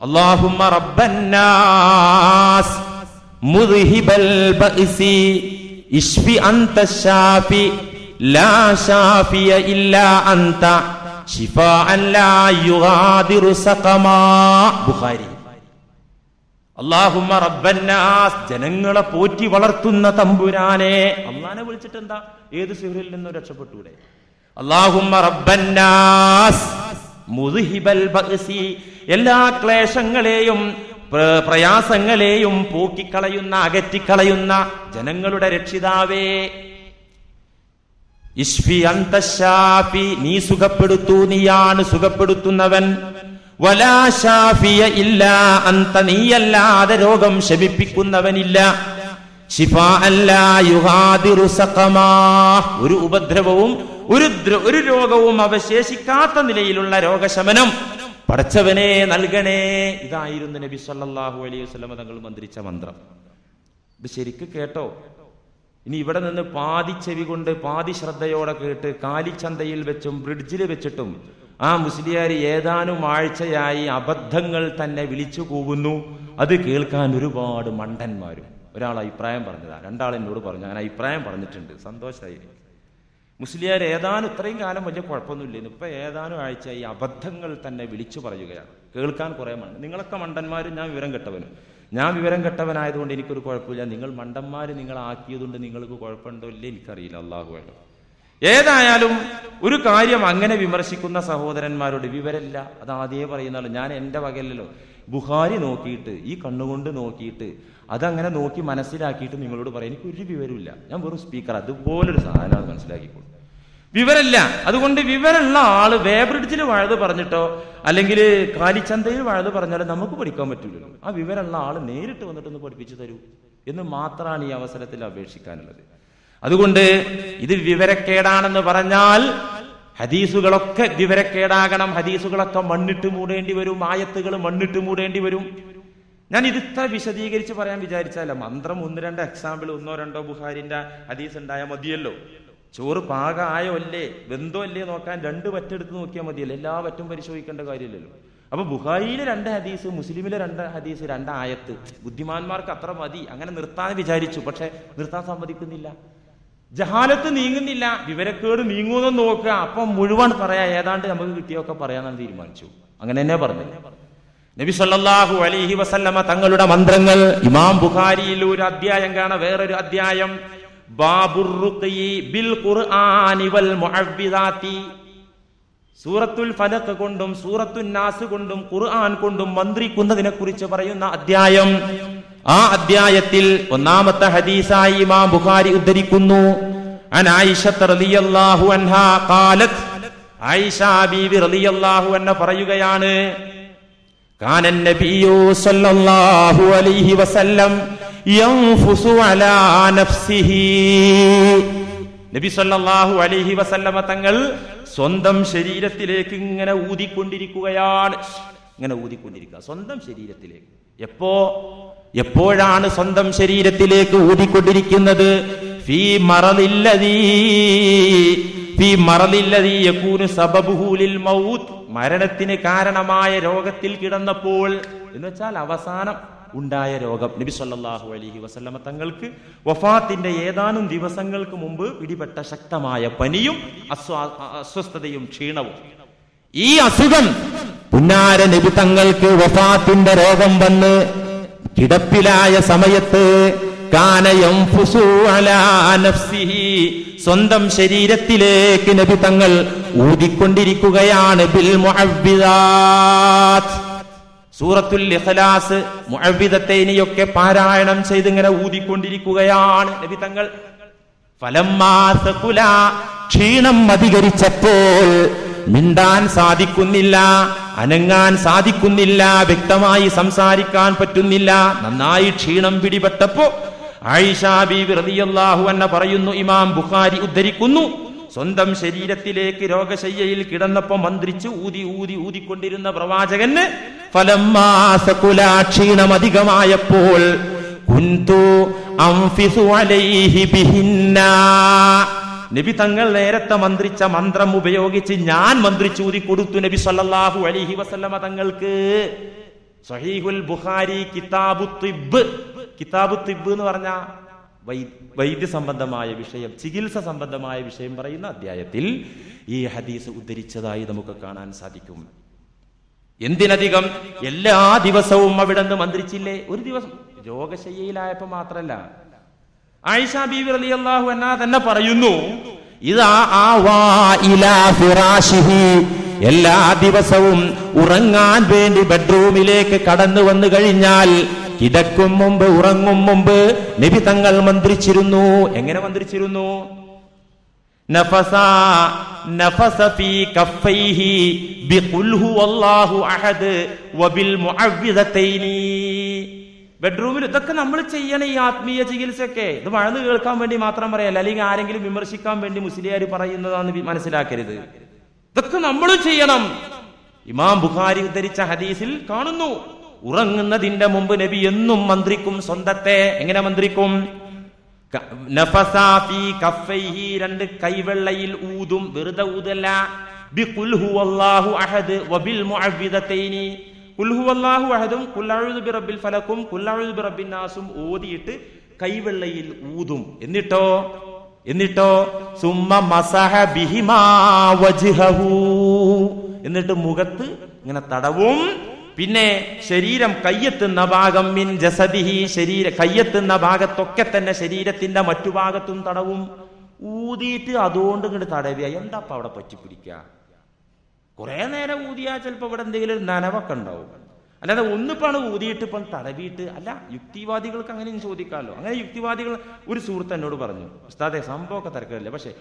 അല്ലാഹുമ്മ റബ്ബന്നാസ് മുദ്ഹിബൽ ബഅസി ഇശ്ഫി അൻത ശാഫി ലാ ശാഫിയ ഇല്ലാ അൻത ശിഫാഅൻ ലാ യുഗാദിറു സഖമാ. ബുഖാരി. അല്ലാഹുമ്മ റബ്ബന്നാസ്, ജനങ്ങളെ പോറ്റി വളർത്തുന്ന തമ്പുരാനെ. അല്ലാഹനെ വിളിച്ചിട്ട് എന്താ, ഏത് സിഹ്റിൽ നിന്നും രക്ഷപ്പെട്ടൂടെ. അല്ലാഹുമ്മ റബ്ബന്നാസ് മുദ്ഹിബൽ ബഅസി, എല്ലാ ക്ലേശങ്ങളെയും പ്രയാസങ്ങളെയും പോക്കിക്കളയുന്ന, അകറ്റിക്കളയുന്ന ജനങ്ങളുടെ രക്ഷിതാവേ. ഇശ്ഫി അൻത ശാഫി, നീ സുഖപ്പെടുത്തൂ, നീയാണ് സുഖപ്പെടുത്തുന്നവൻ. വലാ ശാഫിയ ഇല്ലാ അൻത, നീയല്ലാതെ രോഗം ശമിപ്പിക്കുന്നവനില്ല. ശിഫാഅൻ ലാ യുഗാദിറു സഖമാ, ഒരു ഉപദ്രവവും ഒരു രോഗവും അവശേഷിക്കാത്ത നിലയിലുള്ള രോഗശമനം പടച്ചവനെ നൽകണേ. ഇതായിരുന്നു നബി സല്ലല്ലാഹു അലൈഹി വസല്ലം തങ്ങൾ മന്ത്രിച്ച മന്ത്രം. ഇത് ശരിക്ക് കേട്ടോ. ഇനി ഇവിടെ നിന്ന് പാതി ചെവി കൊണ്ട് പാതി ശ്രദ്ധയോടെ കേട്ട് കാലിച്ചന്തയിൽ വെച്ചും ബ്രിഡ്ജിൽ വെച്ചിട്ടും ആ മുസ്ലിയാർ ഏതാനും ആഴ്ചയായി അബദ്ധങ്ങൾ തന്നെ വിളിച്ചു കൂവുന്നു. അത് കേൾക്കാൻ ഒരുപാട് മണ്ടന്മാരും. ഒരാൾ അഭിപ്രായം പറഞ്ഞതാ, രണ്ടാൾ എന്നോട് പറഞ്ഞു, ഞാൻ അഭിപ്രായം പറഞ്ഞിട്ടുണ്ട്, സന്തോഷമായി. മുസ്ലിയാർ ഏതാനും ഇത്രയും കാലം വലിയ കുഴപ്പമൊന്നുമില്ല, ഇപ്പൊ ഏതാനും ആഴ്ചയായി അബദ്ധങ്ങൾ തന്നെ വിളിച്ചു പറയുകയാണ്. കേൾക്കാൻ കുറെ നിങ്ങളൊക്കെ മണ്ടന്മാരും ഞാൻ വിവരം കെട്ടവനും. ഞാൻ വിവരം കെട്ടവനായതുകൊണ്ട് എനിക്കൊരു കുഴപ്പമില്ല, നിങ്ങൾ മണ്ടന്മാര് നിങ്ങളാക്കിയതുകൊണ്ട് നിങ്ങൾക്ക് കുഴപ്പമുണ്ടോ ഇല്ലേ എനിക്കറിയില്ല, അള്ളാഹു വേണം. ഏതായാലും ഒരു കാര്യം അങ്ങനെ വിമർശിക്കുന്ന സഹോദരന്മാരോട് വിവരമില്ല, അത് ആദ്യമേ പറയുന്നതാണ്. ഞാൻ എന്റെ വകയല്ലല്ലോ, ബുഖാരി നോക്കിയിട്ട് ഈ കണ്ണുകൊണ്ട് നോക്കിയിട്ട് അതങ്ങനെ നോക്കി മനസ്സിലാക്കിയിട്ട് നിങ്ങളോട് പറയാം എനിക്കൊരു വിവരമില്ല, ഞാൻ വെറും സ്പീക്കർ, അതുപോലൊരു സാധനമാണ്, മനസ്സിലാക്കിക്കോളൂ. വിവരമില്ല. അതുകൊണ്ട് വിവരമുള്ള ആള് വേബ്രിഡ്ജിൽ വഴുത് പറഞ്ഞിട്ടോ അല്ലെങ്കിൽ കാലിച്ചന്തയിൽ വഴുത് പറഞ്ഞാലും നമുക്ക് പഠിക്കാൻ പറ്റൂലല്ലോ. ആ വിവരമുള്ള ആള് നേരിട്ട് വന്നിട്ടൊന്ന് പഠിപ്പിച്ചു തരൂ എന്ന് മാത്രമാണ് ഈ അവസരത്തിൽ അപേക്ഷിക്കാനുള്ളത്. അതുകൊണ്ട് ഇത് വിവരക്കേടാണെന്ന് പറഞ്ഞാൽ ഹദീസുകളൊക്കെ വിവരക്കേടാകണം. ഹദീസുകളൊക്കെ മണ്ണിട്ട് മൂടേണ്ടി വരും, ആയത്തുകൾ മണ്ണിട്ട് മൂടേണ്ടി വരും. ഞാൻ ഇത് ഇത്ര വിശദീകരിച്ച് പറയാൻ വിചാരിച്ചാലോ, മന്ത്രം 1-2 എക്സാമ്പിൾ 1-2 ബുഖാരിന്റെ ഹദീസ് ഉണ്ടായാൽ മതിയല്ലോ. ചോറ് പാകമായോ അല്ലേ വെന്തോ അല്ലേ നോക്കാൻ 2 വറ്റെടുത്ത് നോക്കിയാൽ മതിയല്ലോ, എല്ലാ വറ്റും പരിശോധിക്കേണ്ട കാര്യമില്ലല്ലോ. അപ്പൊ ബുഖാരിയിലെ 2 ഹദീസ്, മുസ്ലിമിലെ 2 ഹദീസ്, 2 ആയത്ത്, ബുദ്ധിമാന്മാർക്ക് അത്ര മതി, അങ്ങനെ നിർത്താൻ വിചാരിച്ചു. പക്ഷെ നിർത്താൻ സമ്മതിക്കുന്നില്ല, ജഹാലത്ത് നീങ്ങുന്നില്ല, വിവരക്കേട് നീങ്ങുമെന്ന് നോക്കുക. അപ്പം മുഴുവൻ പറയാ, ഏതാണ്ട് നമുക്ക് കിട്ടിയൊക്കെ പറയാനാണ് തീരുമാനിച്ചു. അങ്ങനെ തന്നെ പറഞ്ഞു. നബി സല്ലല്ലാഹു അലൈഹി വസല്ലമ തങ്ങളുടെ മന്ത്രങ്ങൾ ഇമാം ബുഖാരിയിൽ ഒരു അധ്യായം കാണാം, വേറൊരു അധ്യായം ബാബുർ റുഖി ബിൽ ഖുർആനി വൽ മുഅവ്വിദാതി. സൂറത്തുൽ ഫലഖ് കൊണ്ടും സൂറത്തുൻ നാസ് കൊണ്ടും ഖുർആൻ കൊണ്ടും മന്ത്രിക്കുന്നതിനെ കുറിച്ച് പറയുന്ന അധ്യായം. ആ അധ്യായത്തിൽ 1-ാമത്തെ ഹദീസായി ഇമാം ബുഖാരി ഉദ്ധരിക്കുന്നു. അൻ ആയിഷ റളിയല്ലാഹു അൻഹാ ഖാലത്, ആയിഷ ബീവി റളിയല്ലാഹു അൻഹ പറയുകയാണ്, കാന നബിയു സല്ലല്ലാഹു അലൈഹി വസല്ലം യൻഫുസു അലാ നഫ്സിഹി. നബി സല്ലല്ലാഹു അലൈഹി വസല്ലമ തങ്ങൾ സ്വന്തം ശരീരത്തിലേക്ക് ഇങ്ങനെ ഊതിക്കൊണ്ടിരിക്കുകയാണ്. ഇങ്ങനെ ഊതിക്കൊണ്ടിരിക്കുക സ്വന്തം ശരീരത്തിലേക്ക്. എപ്പോഴാണ് സ്വന്തം ശരീരത്തിലേക്ക് ഊതിക്കൊണ്ടിരിക്കുന്നത്? ഫീ മറളില്ലദീ യകൂനു സബബുഹു ലിൽ മൗത്ത്, മരണത്തിന് കാരണമായ രോഗത്തിൽ കിടന്നപ്പോൾ, എന്ന് വെച്ചാൽ അവസാനം ഉണ്ടായ രോഗം. നബി സല്ലല്ലാഹു അലൈഹി വസല്ലമ തങ്ങൾക്ക് വഫാത്തിന്റെ ഏതാനും ദിവസങ്ങൾക്ക് മുമ്പ് പിടിപെട്ട ശക്തമായ പനിയും അസ്വസ്ഥതയും ക്ഷീണവും. ഈ അസുഖം പുന്നാര നബി തങ്ങൾക്ക് വഫാത്തിന്റെ രോഗം വന്ന് കിടപ്പിലായ സമയത്ത് കാന യൻഫുസു അലാ നഫ്സിഹി, സ്വന്തം ശരീരത്തിലേക്ക് നബി തങ്ങൾ ഊതിക്കൊണ്ടിരിക്കുകയാണ്. ബിൽ മുഅവ്വിദാത്ത്, സൂറത്തുൽ ഇഖ്ലാസ് മുഅവ്വിദത്തൈനിയൊക്കെ പാരായണം ചെയ്ത് ഇങ്ങനെ ഊതിക്കൊണ്ടിരിക്കുകയാണ് നബി തങ്ങൾ. ഫലമ്മാ സഖുല, ക്ഷീണം അധികരിച്ചപ്പോൾ മിണ്ടാൻ സാധിക്കുന്നില്ല. അനങ്ങാൻ സാധിക്കുന്നില്ല, വ്യക്തമായി സംസാരിക്കാൻ പറ്റുന്നില്ല, നന്നായി ക്ഷീണം പിടിപെട്ടപ്പോ ആയിഷ ബീവി റളിയല്ലാഹു അൻഹ പറയുന്നു, ഇമാം ബുഖാരി ഉദ്ധരിക്കുന്നു, സ്വന്തം ശരീരത്തിലേക്ക് രോഗശയ്യയിൽ കിടന്നപ്പോ മന്ത്രിച്ച് ഊതിക്കൊണ്ടിരുന്ന പ്രവാചകന് ഫലമ്മാ സകുല, ക്ഷീണം അധികമായപ്പോൾ കുന്തു അൻഫിസു അലൈഹി ബിഹിന്ന, നബി തങ്ങൾ നേരത്തെ മന്ത്രിച്ച മന്ത്രം ഉപയോഗിച്ച് ഞാൻ മന്ത്രിച്ചൂതി കൊടുത്തു നബി സല്ലല്ലാഹു അലൈഹി വസല്ലമ തങ്ങൾക്ക്. സഹീഹുൽ ബുഖാരി കിതാബു തിബ്ബ് എന്ന് പറഞ്ഞ വൈദ്യ സംബന്ധമായ വിഷയം, ചികിത്സ സംബന്ധമായ വിഷയം പറയുന്ന അധ്യായത്തിൽ ഈ ഹദീസ് ഉദ്ധരിച്ചതായി നമുക്ക് കാണാൻ സാധിക്കും. എന്തിനധികം എല്ലാ ദിവസവും അവിടെ നിന്ന് മന്ത്രിച്ചില്ലേ? ഒരു ദിവസം രോഗശയ്യയിലായപ്പോ മാത്രല്ല, ആയിഷ ബീവി റളിയല്ലാഹു അൻഹ തന്നെ പറയുന്നു, ഇദാ ആവാ ഇലാ ഫിറാശിഹി, എല്ലാ ദിവസവും ഉറങ്ങാൻ വേണ്ടി ബെഡ്റൂമിലേക്ക് കടന്നു വന്നു കഴിഞ്ഞാൽ കിടക്കും മുമ്പ്, ഉറങ്ങും മുമ്പ് നബി തങ്ങൾ മന്ത്രിച്ചിരുന്നു. എങ്ങനെ മന്ത്രിച്ചിരുന്നു? നഫസ ഫീ കഫൈഹി ബിഖുൽ ഹുവല്ലാഹു അഹദ് വബിൽ മുഅവ്വിദതൈനി. ബെഡ്റൂമിൽ ഇതൊക്കെ നമ്മൾ ചെയ്യണം. ഈ ആത്മീയ ചികിത്സയൊക്കെ ഇത് വഴന്ന് കേൾക്കാൻ വേണ്ടി മാത്രം പറയല്ല, അല്ലെങ്കിൽ ആരെങ്കിലും വിമർശിക്കാൻ വേണ്ടി മുസ്ലിയാർ പറയുന്നതാണെന്ന് മനസ്സിലാക്കരുത്. ഇതൊക്കെ നമ്മളും ചെയ്യണം. ഇമാം ബുഖാരി ഉദ്ധരിച്ച ഹദീസിൽ കാണുന്നു, ഉറങ്ങുന്നതിന്റെ മുമ്പ് നബി എന്നും മന്ത്രിക്കും സ്വന്തത്തെ. എങ്ങനെ മന്ത്രിക്കും? നഫസ ഫീ കഫൈഹി, രണ്ട് കൈവെള്ളയിൽ ഊതും, വെറുതെ ഊതല്ല. ബിഖുൽ ഹുവല്ലാഹു അഹദ് വബിൽ മുഅവ്വിദതൈനി, ഖുൽ ഹുവല്ലാഹു അഹദും ഖുൽ അഊദു ബിറബ്ബിൽ ഫലക്കും ഖുൽ അഊദു ബിറബ്ബിൻ നാസും ഓതിയിട്ട് കൈവെള്ളയിൽ ഊതും. എന്നിട്ടോ സുമ്മ മസഹ ബിഹിമാ വജ്ഹഹു, എന്നിട്ട് മുഖത്ത് ഇങ്ങനെ തടവും. പിന്നെ ശരീരം കയ്യെത്തുന്ന ഭാഗം മിൻ ജസദിഹി, കയ്യെത്തുന്ന ഭാഗത്തൊക്കെ തന്നെ ശരീരത്തിന്റെ മറ്റു ഭാഗത്തും തടവും. ഊതിയിട്ട് അതുകൊണ്ട് ഇങ്ങോട്ട് തടവിയ എന്താപ്പ അവിടെ പറ്റിപ്പിടിക്കുക? കുറെ നേരം ഊതിയാൽ ചിലപ്പോ ഇവിടെ എന്തെങ്കിലും ഒരു നനവൊക്കെ ഉണ്ടാവും. അല്ലാതെ ഒന്നിപ്പാണ് ഊതിയിട്ട് ഇപ്പം തടവിയിട്ട് അല്ല. യുക്തിവാദികൾക്ക് അങ്ങനെയും ചോദിക്കാമല്ലോ. അങ്ങനെ യുക്തിവാദികൾ, ഒരു സുഹൃത്ത് എന്നോട് പറഞ്ഞു, ഉസ്താദെ സംഭവമൊക്കെ തിരക്കില്ല, പക്ഷെ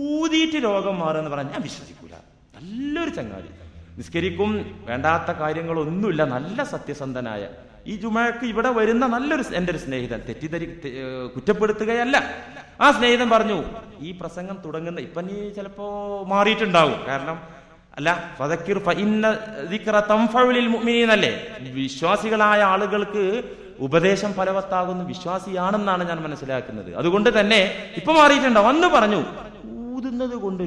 ഊതിയിട്ട് രോഗം മാറുമെന്ന് പറഞ്ഞാൽ ഞാൻ വിശ്വസിക്കൂല. നല്ലൊരു ചങ്ങാതി, നിസ്കരിക്കും, വേണ്ടാത്ത കാര്യങ്ങളൊന്നുമില്ല, നല്ല സത്യസന്ധനായ, ഈ ജുമഅക്ക് ഇവിടെ വരുന്ന നല്ലൊരു എൻ്റെ ഒരു സ്നേഹിതൻ, കുറ്റപ്പെടുത്തുകയല്ല. ആ സ്നേഹിതൻ പറഞ്ഞു, ഈ പ്രസംഗം തുടങ്ങുന്ന ഇപ്പൊ നീ ചിലപ്പോ മാറിയിട്ടുണ്ടാവും, കാരണം അല്ല ഫദക്കിർ ഫഇന്ന ദിക്റ തൻഫഉലിൽ മുഅ്മിനീനല്ലേ, വിശ്വാസികളായ ആളുകൾക്ക് ഉപദേശം ഫലവത്താകുന്ന വിശ്വാസിയാണെന്നാണ് ഞാൻ മനസ്സിലാക്കുന്നത്. അതുകൊണ്ട് തന്നെ ഇപ്പൊ മാറിയിട്ടുണ്ടാവും. അന്ന് പറഞ്ഞു ഊതുന്നത് കൊണ്ട്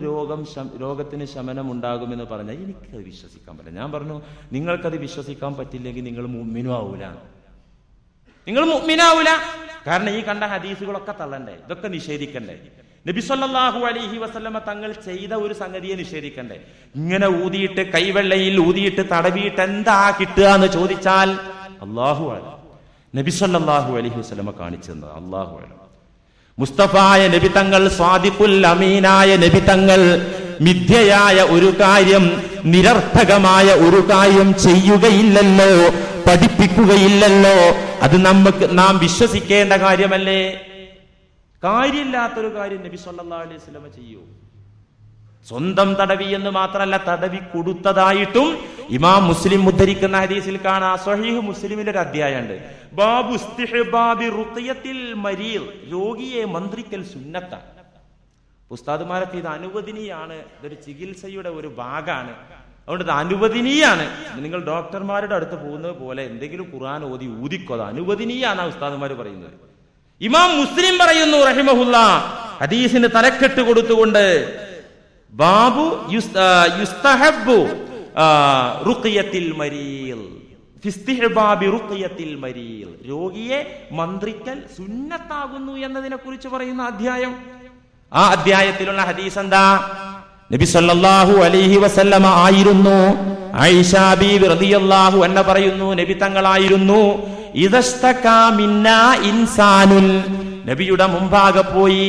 രോഗത്തിന് ശമനം ഉണ്ടാകുമെന്ന് പറഞ്ഞാൽ എനിക്കത് വിശ്വസിക്കാൻ പറ്റില്ല. ഞാൻ പറഞ്ഞു, നിങ്ങൾക്കത് വിശ്വസിക്കാൻ പറ്റില്ലെങ്കിൽ നിങ്ങൾ മുഅ്മിനും ആവൂല. കാരണം ഈ കണ്ട ഹദീസുകളൊക്കെ തള്ളണ്ടേ, ഇതൊക്കെ നിഷേധിക്കണ്ടേ? നബി സല്ലല്ലാഹു അലൈഹി വസല്ലമ തങ്ങൾ ചെയ്ത ഒരു സംഗതിയെ നിഷേധിക്കണ്ടേ? ഇങ്ങനെ ഊതിയിട്ട് കൈവെള്ളയിൽ ഊതിയിട്ട് തടവിയിട്ട് എന്താ കിട്ടുക എന്ന് ചോദിച്ചാൽ അല്ലാഹു അലം. നബി സല്ലല്ലാഹു അലൈഹി വസല്ലമ കാണിച്ചത് അല്ലാഹു അലം. മുസ്തഫായ നബി തങ്ങൾ, സ്വാദിഖുൽ അമീനായ നബി തങ്ങൾ മിഥ്യയായ ഒരു കാര്യം, നിരർത്ഥകമായ ഒരു കാര്യം ചെയ്യുകയില്ലല്ലോ, പഠിപ്പിക്കുകയില്ലല്ലോ. അത് നാം വിശ്വസിക്കേണ്ട കാര്യമല്ലേ? കാര്യമില്ലാത്തൊരു കാര്യം നബി സല്ലല്ലാഹു അലൈഹി വസല്ലമ ചെയ്യൂ? സ്വന്തം തടവി എന്ന് മാത്രമല്ല, തടവി കൊടുത്തതായിട്ടും ഇമാം മുസ്ലിം ഉദ്ധരിക്കുന്ന ഹദീസിൽ കാണാം. സ്വഹീഹ് മുസ്ലിമിന്റെ ഒരു അധ്യായമുണ്ട്, ബാബു ഇസ്തിഹ്ബാബി റുഖിയത്തിൽ മരീദ്, രോഗിയെ മന്ത്രിക്കൽ സുന്നത്താണ്. ഉസ്താദുമാരൊക്കെ ഇത് അനുവദനീയാണ്, ഇതൊരു ചികിത്സയുടെ ഒരു ഭാഗമാണ്, അതുകൊണ്ട് ഇത് അനുവദനീയാണ്. നിങ്ങൾ ഡോക്ടർമാരുടെ അടുത്ത് പോകുന്നത് പോലെ എന്തെങ്കിലും ഖുർആൻ ഊതിക്കോ, അത് അനുവദനീയാണ് ഉസ്താദുമാർ പറയുന്നത്. ഇമാം മുസ്ലിം പറയുന്നു റഹിമഹുല്ലാ, ഹദീസിന് തലക്കെട്ട് കൊടുത്തുകൊണ്ട്, ബാബു യുസ്തഹബ്ബു റുഖിയത്തിൽ മരീൽ, ഫിസ്തിഹ്ബാബി റുഖിയത്തിൽ മരീൽ, രോഗിയെ മന്ത്രിക്കൽ സുന്നത്താകുന്നു എന്നതിനെ കുറിച്ച് പറയുന്ന അധ്യായം. ആ അധ്യായത്തിലുള്ള ഹദീസ് എന്താ? നബി സല്ലല്ലാഹു അലൈഹി വസല്ലമ ആയിരുന്നു, ആയിഷ ബീവി റളിയല്ലാഹു അൻഹ പറയുന്നു, നബി തങ്ങളായിരുന്നു, ഇദസ്തകാ മിന്നാ ഇൻസാനുൻ, നബിയുടെ മുമ്പാകെ പോയി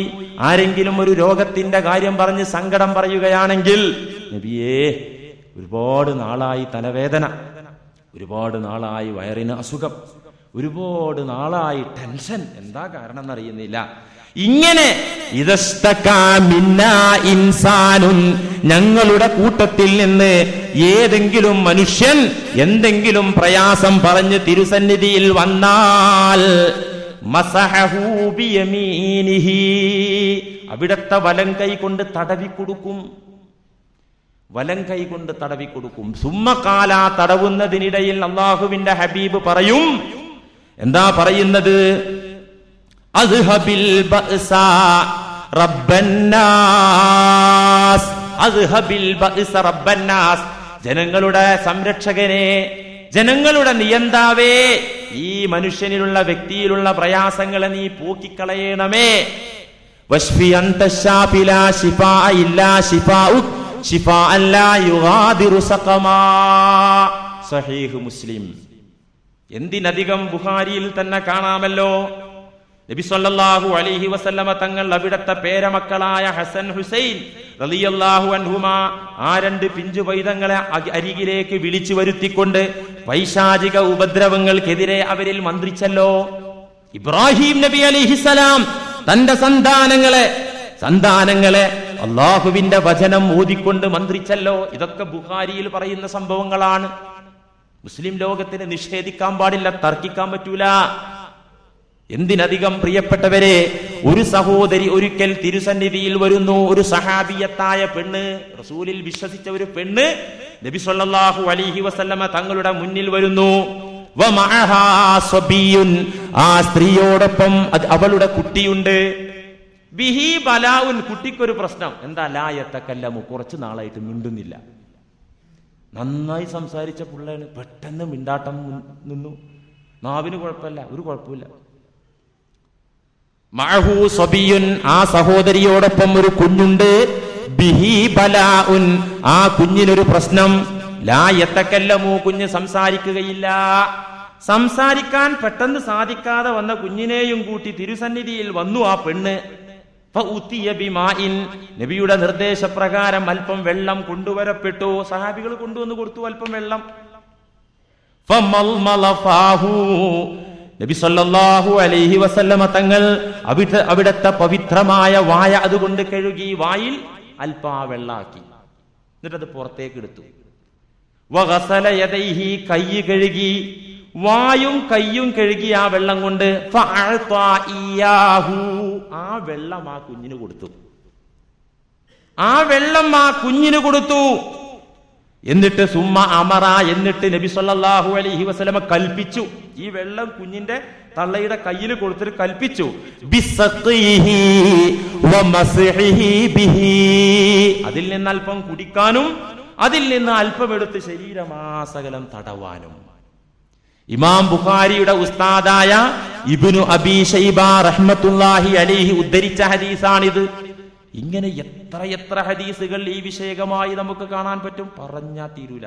ആരെങ്കിലും ഒരു രോഗത്തിന്റെ കാര്യം പറഞ്ഞ് സങ്കടം പറയുകയാണെങ്കിൽ, നബിയേ ഒരുപാട് നാളായി തലവേദന, ഒരുപാട് നാളായി വയറിന് അസുഖം, ഒരുപാട് നാളായി ടെൻഷൻ, എന്താ കാരണം എന്നറിയുന്നില്ല, ഇങ്ങനെ ഇൻസാനുൻ, ഞങ്ങളുടെ കൂട്ടത്തിൽ നിന്ന് ഏതെങ്കിലും മനുഷ്യൻ എന്തെങ്കിലും പ്രയാസം പറഞ്ഞ് തിരുസന്നിധിയിൽ വന്നാൽ മസഹഹു ബിയമീനിഹി, അവിടത്തെ വലം കൈ കൊണ്ട് തടവി കൊടുക്കും. വലം കൈ കൊണ്ട് തടവി കൊടുക്കും. സുമ്മകാല, തടവുന്നതിനിടയിൽ അള്ളാഹുവിന്റെ ഹബീബ് പറയും. എന്താ പറയുന്നത്? അസ്ഹബിൽ ബഅസ റബ്ബന്നാസ്, അസ്ഹബിൽ ബഅസ റബ്ബന്നാസ്, ജനങ്ങളുടെ സംരക്ഷകനെ, ജനങ്ങളുടെ നിയന്താവേ, ഈ മനുഷ്യനിലുള്ള വ്യക്തിയിലുള്ള പ്രയാസങ്ങളെ നീ പോക്കിക്കളയണമേ. വശ്ഫി അൻത ശാഫി ലാ ശിഫാ ഇല്ലാ ശിഫാഉക് ശിഫാഅൻ ലാ യുഗാദിറു സഖമാ. സഹീഹ് മുസ്ലിം. എന്തിനധികം ബുഖാരിയിൽ തന്നെ കാണാമല്ലോ, നബി സല്ലല്ലാഹു അലൈഹി വസല്ലമ തങ്ങൾ അവിടത്തെ പേരമക്കളായ ഹസൻ ഹുസൈൻ റളിയല്ലാഹു അൻഹുമാ ആ രണ്ട് പിഞ്ചു പൈതങ്ങളെ അരികിലേക്ക് വിളിച്ചു വരുത്തിക്കൊണ്ട് പൈശാചിക ഉപദ്രവങ്ങൾക്കെതിരെ അവരിൽ മന്ത്രിച്ചല്ലോ. ഇബ്രാഹിം നബി അലൈഹിസ്സലാം തന്റെ സന്താനങ്ങളെ അള്ളാഹുവിന്റെ വചനം ഓതിക്കൊണ്ട് മന്ത്രിച്ചല്ലോ. ഇതൊക്കെ ബുഖാരിയിൽ പറയുന്ന സംഭവങ്ങളാണ്. മുസ്ലിം ലോകത്തിന് നിഷേധിക്കാൻ പാടില്ല, തർക്കിക്കാൻ പറ്റൂല. എന്തിനധികം പ്രിയപ്പെട്ടവരെ, ഒരു സഹോദരി ഒരിക്കൽ തിരുസന്നിധിയിൽ വരുന്നു. ഒരു സഹാബിയത്തായ പെണ്ണ്, റസൂലിൽ വിശ്വസിച്ച ഒരു പെണ്ണ് നബി സല്ലല്ലാഹു അലൈഹി വസല്ലമ തങ്ങളുടെ മുന്നിൽ വരുന്നു. വമഅഹാ സബിയുൻ, ആ സ്ത്രീയോടൊപ്പം അവളുടെ കുട്ടിയുണ്ട്. ബിഹി ബലാഉൻ, കുട്ടിക്കൊരു പ്രശ്നം. എന്താ? ലാ യതകല്ലമു, കുറച്ച് നാളായിട്ട് മിണ്ടുന്നില്ല. നന്നായി സംസാരിച്ച പിള്ളേന് പെട്ടെന്ന് മിണ്ടാട്ടം നിന്നു. നാവിന് കുഴപ്പമില്ല, ഒരു കുഴപ്പമില്ല. മഅഹു സബിയുൻ, ആ സഹോദരിയോടൊപ്പം ഒരു കുഞ്ഞുണ്ട്. ബിഹി ബലാഉൻ, ആ കുഞ്ഞിനൊരു പ്രശ്നം. ലാ യതകല്ലമു, കുഞ്ഞ് സംസാരിക്കുകയില്ല. സംസാരിക്കാൻ പെട്ടെന്ന് സാധിക്കാതെ വന്ന കുഞ്ഞിനെയും കൂട്ടി തിരുസന്നിധിയിൽ വന്നു ആ പെണ്ണ്. ഫഉതിയ ബിമാഇൻ, നബിയുടെ നിർദ്ദേശപ്രകാരം അല്പം വെള്ളം കൊണ്ടുവരപ്പെട്ടു. സഹാബികൾ കൊണ്ടുവന്ന് കൊടുത്തു അല്പം വെള്ളം. ഫമൽമല ഫാഹു, നബി സല്ലല്ലാഹു അലൈഹി വസല്ലമ തങ്ങൾ അവിടത്തെ പവിത്രമായ വായ അതുകൊണ്ട് കഴുകി. വായിൽ അല്പം ആ വെള്ളാക്കി, എന്നിട്ടത് പുറത്തേക്ക് എടുത്തു. വഗസല യദൈഹി, കൈ കഴുകി. വായും കയ്യും കഴുകി ആ വെള്ളം കൊണ്ട്. ഫഅഅതാ ഇയാഹു, ആ വെള്ളം ആ കുഞ്ഞിന് കൊടുത്തു. ആ വെള്ളം ആ കുഞ്ഞിന് കൊടുത്തു. എന്നിട്ട് സുമ്മ അമറ, എന്നിട്ട് നബി സല്ലല്ലാഹു അലൈഹി വസല്ലമ കൽപ്പിച്ചു. ഈ വെള്ളം കുഞ്ഞിന്റെ തള്ളയുടെ കയ്യിൽ കൊടുത്തിട്ട് കൽപ്പിച്ചു. ബിസ്സഖിഹി വമസ്ഹിഹി ബിഹി, അതിൽ നിന്ന് അല്പം കുടിക്കാനും അതിൽ നിന്ന് അല്പം എടുത്ത് ശരീരമാസകലം തടവാനും. ഇമാം ബുഖാരിയുടെ ഉസ്താദായ ഇബ്നു അബീ ശൈബ റഹ്മത്തുള്ളാഹി അലൈഹി ഉദ്ധരിച്ച ഹദീസാണിത്. ഇങ്ങനെ എത്ര ഹദീസുകൾ ഈ വിഷയകമായി നമുക്ക് കാണാൻ പറ്റും. പറഞ്ഞാ തീരൂല.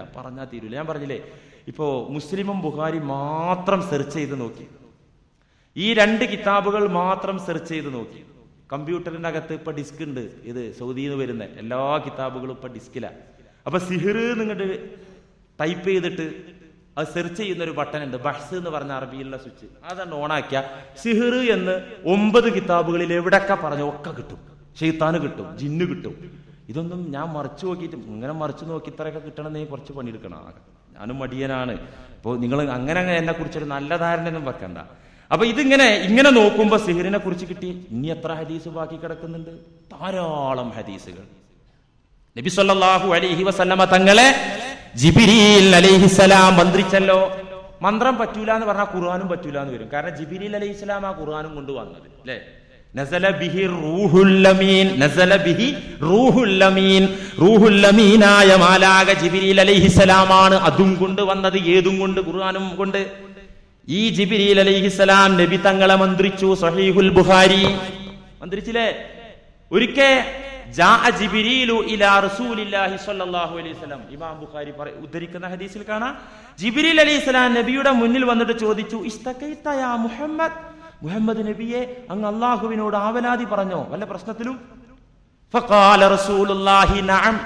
ഞാൻ പറഞ്ഞില്ലേ, ഇപ്പോ മുസ്ലിമും ബുഖാരി മാത്രം സെർച്ച് ചെയ്ത് നോക്കി, ഈ രണ്ട് കിതാബുകൾ മാത്രം സെർച്ച് ചെയ്ത് നോക്കി. കമ്പ്യൂട്ടറിന്റെ അകത്ത് ഇപ്പൊ ഡിസ്ക് ഉണ്ട്. ഇത് സൗദിയിൽ നിന്ന് വരുന്ന എല്ലാ കിതാബുകളും ഇപ്പൊ ഡിസ്കിലാണ്. അപ്പൊ സിഹിർ നിങ്ങട്ട് ടൈപ്പ് ചെയ്തിട്ട് അത് സെർച്ച് ചെയ്യുന്ന ഒരു ബട്ടൺ ഉണ്ട്, ബഹ്സ് എന്ന് പറഞ്ഞ അറബിയിലുള്ള സ്വിച്ച്. അതാണ് ഓണാക്കിയ സിഹിർ എന്ന് 9 കിതാബുകളിൽ എവിടൊക്കെ പറഞ്ഞു ഒക്കെ കിട്ടും. ഷെയ്ത്താന് കിട്ടും, ജിന്ന് കിട്ടും. ഇതൊന്നും ഞാൻ മറിച്ചു നോക്കിയിട്ട്, ഇങ്ങനെ മറിച്ചു നോക്കി ഇത്രയൊക്കെ കിട്ടണമെന്ന് കുറച്ച് പണിയെടുക്കണം. ഞാനും മടിയനാണ്. അപ്പോൾ നിങ്ങൾ അങ്ങനെ എന്നെ കുറിച്ചൊരു നല്ല ധാരണയൊന്നും വെക്കണ്ട. അപ്പൊ ഇങ്ങനെ നോക്കുമ്പോ സിഹിറിനെ കുറിച്ച് കിട്ടി. ഇനി എത്ര ഹദീസ് ബാക്കി കിടക്കുന്നുണ്ട്? ധാരാളം ഹദീസുകൾ. നബി സല്ലല്ലാഹു അലൈഹി വസല്ലമ തങ്ങളെ ജിബ്രീൽ അലൈഹിസ്സലാം മന്ത്രിച്ചല്ലോ. മന്ത്രം പറ്റൂല എന്ന് പറഞ്ഞാൽ ഖുർആനും പറ്റൂല എന്ന് വരും. കാരണം ജിബ്രീൽ അലൈഹിസ്സലാം ആ ഖുർആനും കൊണ്ടുവന്നത് അല്ലേ. നസല ബിഹി റൂഹുൽ അമീൻ, നസല ബിഹി റൂഹുൽ അമീൻ, റൂഹുൽ അമീനായ മാലാക ജിബ്രീൽ അലൈഹിസ്സലാമാണ് അതും കൊണ്ടുവന്നത്. ഏതും കൊണ്ട്? ഖുർആനും കൊണ്ട്. ഈ ജിബ്രീൽ അലൈഹിസ്സലാം നബി തങ്ങളെ മന്ത്രിച്ചു. സ്വഹീഹുൽ ബുഖാരി മന്ത്രിച്ചില്ലേ. ഒരിക്കൽ ജാഅ ജിബ്രീലു ഇലാ റസൂലില്ലാഹി സ്വല്ലല്ലാഹു അലൈഹി വസല്ലം, ഇമാം ബുഖാരി ഉദ്ധരിക്കുന്ന ഹദീസിൽ കാണാം, ജിബ്രീൽ അലൈഹിസ്സലാം നബിയുടെ മുന്നിൽ വന്നിട്ട് ചോദിച്ചു, ഇസ്തഖൈത യാ മുഹമ്മദ്, മുഹമ്മദ് നബിയെ അങ്ങ് അല്ലാഹുവിനോട് ആവലാതി പറഞ്ഞോ വല്ല പ്രശ്നത്തിലും? ഫഖാല റസൂലുള്ളാഹി നഅം,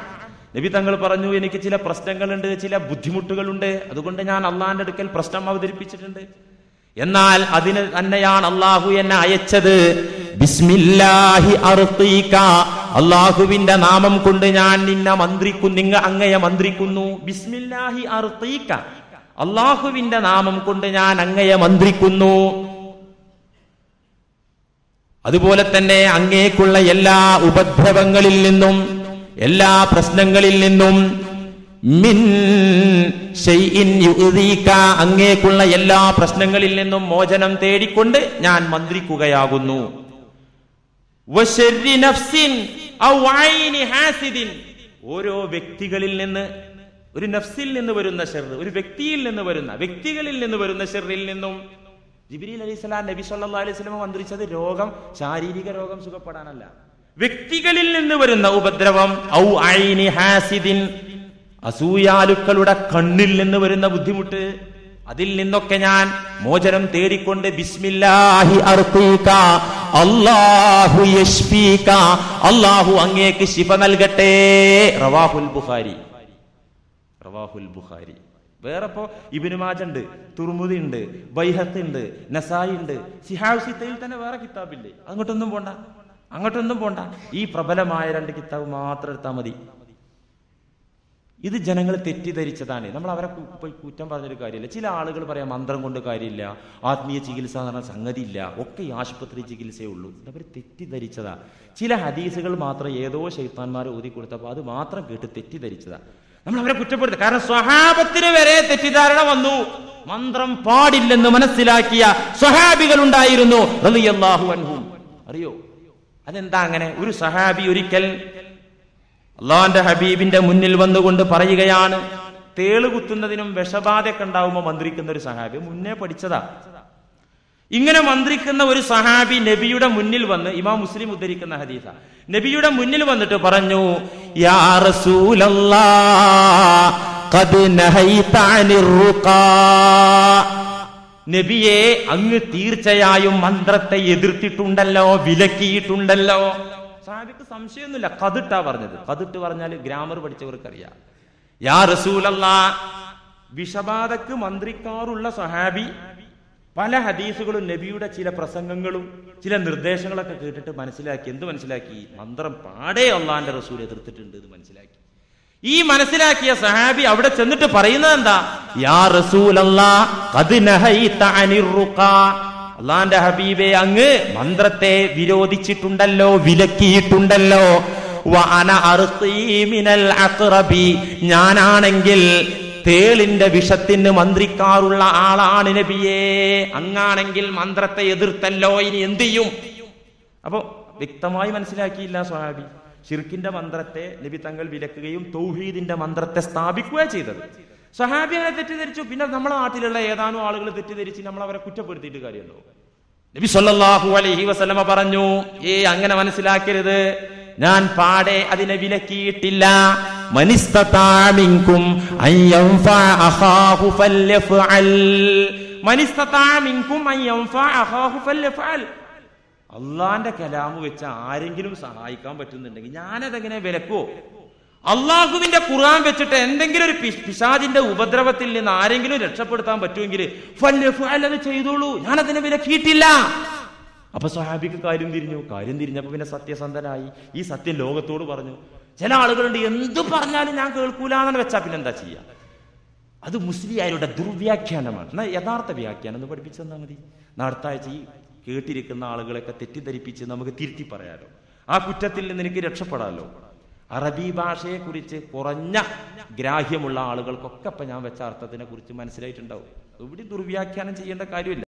നബി തങ്ങൾ പറഞ്ഞു, എനിക്ക് ചില പ്രശ്നങ്ങളുണ്ട്, ചില ബുദ്ധിമുട്ടുകളുണ്ട്, അതുകൊണ്ട് ഞാൻ അള്ളാഹിന്റെ അടുക്കൽ പ്രശ്നം അവതരിപ്പിച്ചിട്ടുണ്ട്. എന്നാൽ അതിന് തന്നെയാണ് അള്ളാഹു എന്നെ അയച്ചത്. ബിസ്മില്ലാഹി അർഖീക, അള്ളാഹുവിന്റെ നാമം കൊണ്ട് ഞാൻ നിന്നെ മന്ത്രിക്കുന്നു, അങ്ങയെ മന്ത്രിക്കുന്നു. ബിസ്മില്ലാഹി അർഖീക, അള്ളാഹുവിന്റെ നാമം കൊണ്ട് ഞാൻ അങ്ങയെ മന്ത്രിക്കുന്നു. അതുപോലെ തന്നെ അങ്ങേക്കുള്ള എല്ലാ ഉപദ്രവങ്ങളിൽ നിന്നും, എല്ലാ പ്രശ്നങ്ങളിൽ നിന്നും, മിൻ ശൈഇൻ യുദീക, അങ്ങേക്കുള്ള എല്ലാ പ്രശ്നങ്ങളിൽ നിന്നും മോചനം തേടിക്കൊണ്ട് ഞാൻ മന്ത്രിക്കുകയാകുന്നു. വശർരി നഫ്സിൻ ഔ ഐനി ഹാസിദിൻ, ഓരോ വ്യക്തികളിൽ നിന്ന്, ഒരു നഫ്സിൽ നിന്ന് വരുന്ന ശർറ്, ഒരു വ്യക്തിയിൽ നിന്ന് വരുന്ന, വ്യക്തികളിൽ നിന്ന് വരുന്ന ശർറിൽ നിന്നും. ജിബ്രീൽ അലൈഹിസ്സലാം നബി സല്ലല്ലാഹു അലൈഹി വസല്ലം മന്ത്രിച്ചത് രോഗം, ശാരീരിക രോഗം സുഖപ്പെടാനല്ല, വ്യക്തികളിൽ നിന്ന് വരുന്ന ഉപദ്രവം. ഔ ഐനി ഹാസിദിൻ, അസൂയാലുക്കളുടെ കണ്ണിൽ നിന്ന് വരുന്ന ബുദ്ധിമുട്ട്, അതിൽ നിന്നൊക്കെ ഞാൻ മോചനം തേടിക്കൊണ്ട് ബിസ്മില്ലാഹി അർഖീക അല്ലാഹു യശ്ഫീക, അല്ലാഹു അങ്ങേക്ക് ശിഫ നൽകട്ടെ. റവാഹുൽ ബുഖാരി. വേറെപ്പോ ഇബ്നു മാജ ഉണ്ട്, തുർമുദി ഉണ്ട്, ബൈഹഖി ഉണ്ട്, നസായി ഉണ്ട്, ശിഹാബ് സിത്തയിൽ തന്നെ വേറെ കിതാബില്ലേ. അങ്ങോട്ടൊന്നും പോണ്ട. ഈ പ്രബലമായ 2 കിതാബ് മാത്രം എടുത്താൽ മതി. ഇത് ജനങ്ങൾ തെറ്റിദ്ധരിച്ചതാണ്. നമ്മൾ അവരെ പോയി കുറ്റം പറഞ്ഞൊരു കാര്യമില്ല. ചില ആളുകൾ പറയാം മന്ത്രം കൊണ്ട് കാര്യമില്ല, ആത്മീയ ചികിത്സ എന്ന് പറഞ്ഞ സംഗതി ഇല്ല, ഒക്കെ ഈ ആശുപത്രി ചികിത്സയേ ഉള്ളൂ. അവർ തെറ്റിദ്ധരിച്ചതാ. ചില ഹദീസുകൾ മാത്രം ഏതോ ശൈത്താന്മാർ ഓതി കൊടുത്തപ്പോൾ അത് മാത്രം കേട്ട് തെറ്റിദ്ധരിച്ചതാ. നമ്മൾ അവരെ കുറ്റപ്പെടുത്തുക. കാരണം സ്വഹാബത്തിന് വരെ തെറ്റിദ്ധാരണ വന്നു. മന്ത്രം പാടില്ലെന്ന് മനസ്സിലാക്കിയ സ്വഹാബികൾ ഉണ്ടായിരുന്നു റളിയല്ലാഹു അൻഹും. അറിയോ അതെന്താ അങ്ങനെ? ഒരു സഹാബി ഒരിക്കൽ അള്ളാന്റെ ഹബീബിന്റെ മുന്നിൽ വന്നുകൊണ്ട് പറയുകയാണ്, തേള് കുത്തുന്നതിനും വിഷബാധയൊക്കെ ഉണ്ടാവുമ്പോ മന്ത്രിക്കുന്ന ഒരു സഹാബി, മുന്നേ പഠിച്ചതാ. ഇങ്ങനെ മന്ത്രിക്കുന്ന ഒരു സഹാബി നബിയുടെ മുന്നിൽ വന്ന്, ഇമാം മുസ്ലിം ഉദ്ധരിക്കുന്ന ഹദീസ, നബിയുടെ മുന്നിൽ വന്നിട്ട് പറഞ്ഞു, യാ റസൂലല്ലാഹ് ഖദ് നഹൈത അനിർ റുഖാ, നബിയെ അങ്ങ് തീർച്ചയായും മന്ത്രത്തെ എതിർത്തിട്ടുണ്ടല്ലോ, വിലക്കിയിട്ടുണ്ടല്ലോ. സഹാബിക്ക് സംശയമൊന്നുമില്ല, കതിട്ടാ പറഞ്ഞത്. കതിട്ട് പറഞ്ഞാൽ ഗ്രാമർ പഠിച്ചവർക്കറിയാം. യാ റസൂലല്ലാഹ്, വിഷബാധക്ക് മന്ത്രിക്കാറുള്ള സഹാബി പല ഹദീസുകളും നബിയുടെ ചില പ്രസംഗങ്ങളും ചില നിർദ്ദേശങ്ങളൊക്കെ കേട്ടിട്ട് മനസ്സിലാക്കി. എന്ത് മനസ്സിലാക്കി? മന്ത്രം പാടേ അള്ളാന്റെ റസൂൽ എതിർത്തിട്ടുണ്ട് എന്ന് മനസ്സിലാക്കി. ഈ മനസ്സിലാക്കിയ സഹാബി അവിടെ ചെന്നിട്ട് പറയുന്നത് എന്താ? യാ റസൂലല്ലാഹ് ഖദ് നഹൈത അനിർ റുഖാ, അള്ളാന്റെ ഹബീബെ അങ്ങ് മന്ത്രത്തെ വിരോധിച്ചിട്ടുണ്ടല്ലോ, വിലക്കിയിട്ടുണ്ടല്ലോ. വഅന അർഖീ മിനൽ അഖ്റബി, ഞാനാണെങ്കിൽ തേളിന്റെ വിഷത്തിന് മന്ത്രിക്കാറുള്ള ആളാണ് നബിയേ, അങ്ങാണെങ്കിൽ മന്ത്രത്തെ എതിർത്തല്ലോ, ഇനി എന്ത് ചെയ്യും? അപ്പോ വ്യക്തമായി മനസ്സിലാക്കിയില്ല സ്വഹാബി. ശിർക്കിന്റെ മന്ത്രത്തെ നബി തങ്ങൾ വിലക്കുകയും തൗഹീദിന്റെ മന്ത്രത്തെ സ്ഥാപിക്കുകയാണ് ചെയ്തത്. സ്വഹാബി അങ്ങനെ തെറ്റിദ്ധരിച്ചു. പിന്നെ നമ്മളെ നാട്ടിലുള്ള ഏതാനും ആളുകൾ തെറ്റിദ്ധരിച്ച് നമ്മൾ അവരെ കുറ്റപ്പെടുത്തിയിട്ട് കാര്യമുണ്ടോ? നബി സല്ലല്ലാഹു അലൈഹി വസല്ലമ പറഞ്ഞു, അങ്ങനെ മനസ്സിലാക്കരുത്, ഞാൻ പാടെ അതിനെ വിലക്കിയിട്ടില്ല. മനിസ്തതാ മിൻകും അൻ യൻഫഅ അഖാഹു ഫല്യഫഅൽ, മനിസ്തതാ മിൻകും അൻ യൻഫഅ അഖാഹു ഫല്യഫഅൽ. അള്ളാന്റെ കലാമ് വെച്ച് ആരെങ്കിലും സഹായിക്കാൻ പറ്റുന്നുണ്ടെങ്കിൽ ഞാനതെങ്ങനെ വിലക്കോ? അള്ളാഹുവിന്റെ ഖുർആൻ വെച്ചിട്ട് എന്തെങ്കിലും ഒരു പിശാചിന്റെ ഉപദ്രവത്തിൽ നിന്ന് ആരെങ്കിലും രക്ഷപ്പെടുത്താൻ പറ്റുമെങ്കിൽ ഫല്യഫഅൽ, അത് ചെയ്തോളൂ, ഞാനതിനെ വിലക്കിയിട്ടില്ല. അപ്പൊ സ്വഹാബിക്ക് കാര്യം തിരിഞ്ഞപ്പോ പിന്നെ സത്യസന്ധനായി ഈ സത്യം ലോകത്തോട് പറഞ്ഞു. ചില ആളുകളുണ്ട് എന്തു പറഞ്ഞാലും ഞാൻ കേൾക്കൂലെന്ന് വെച്ചാ പിന്നെ എന്താ ചെയ്യാ? അത് മുസ്ലിയാരുടെ ദുർവ്യാഖ്യാനമാണ്. എന്നാൽ യഥാർത്ഥ വ്യാഖ്യാനം എന്ന് പഠിപ്പിച്ചു തന്നാൽ മതി. അടുത്താഴ്ച ഈ കേട്ടിരിക്കുന്ന ആളുകളെയൊക്കെ തെറ്റിദ്ധരിപ്പിച്ച് നമുക്ക് തിരുത്തി പറയാലോ, ആ കുറ്റത്തിൽ നിന്ന് എനിക്ക് രക്ഷപ്പെടാമല്ലോ. അറബി ഭാഷയെ കുറിച്ച് കുറഞ്ഞ ഗ്രാഹ്യമുള്ള ആളുകൾക്കൊക്കെ ഇപ്പൊ ഞാൻ വെച്ച അർത്ഥത്തിനെ കുറിച്ച് മനസ്സിലായിട്ടുണ്ടാവും. ഇവിടെ ദുർവ്യാഖ്യാനം ചെയ്യേണ്ട കാര്യമില്ല.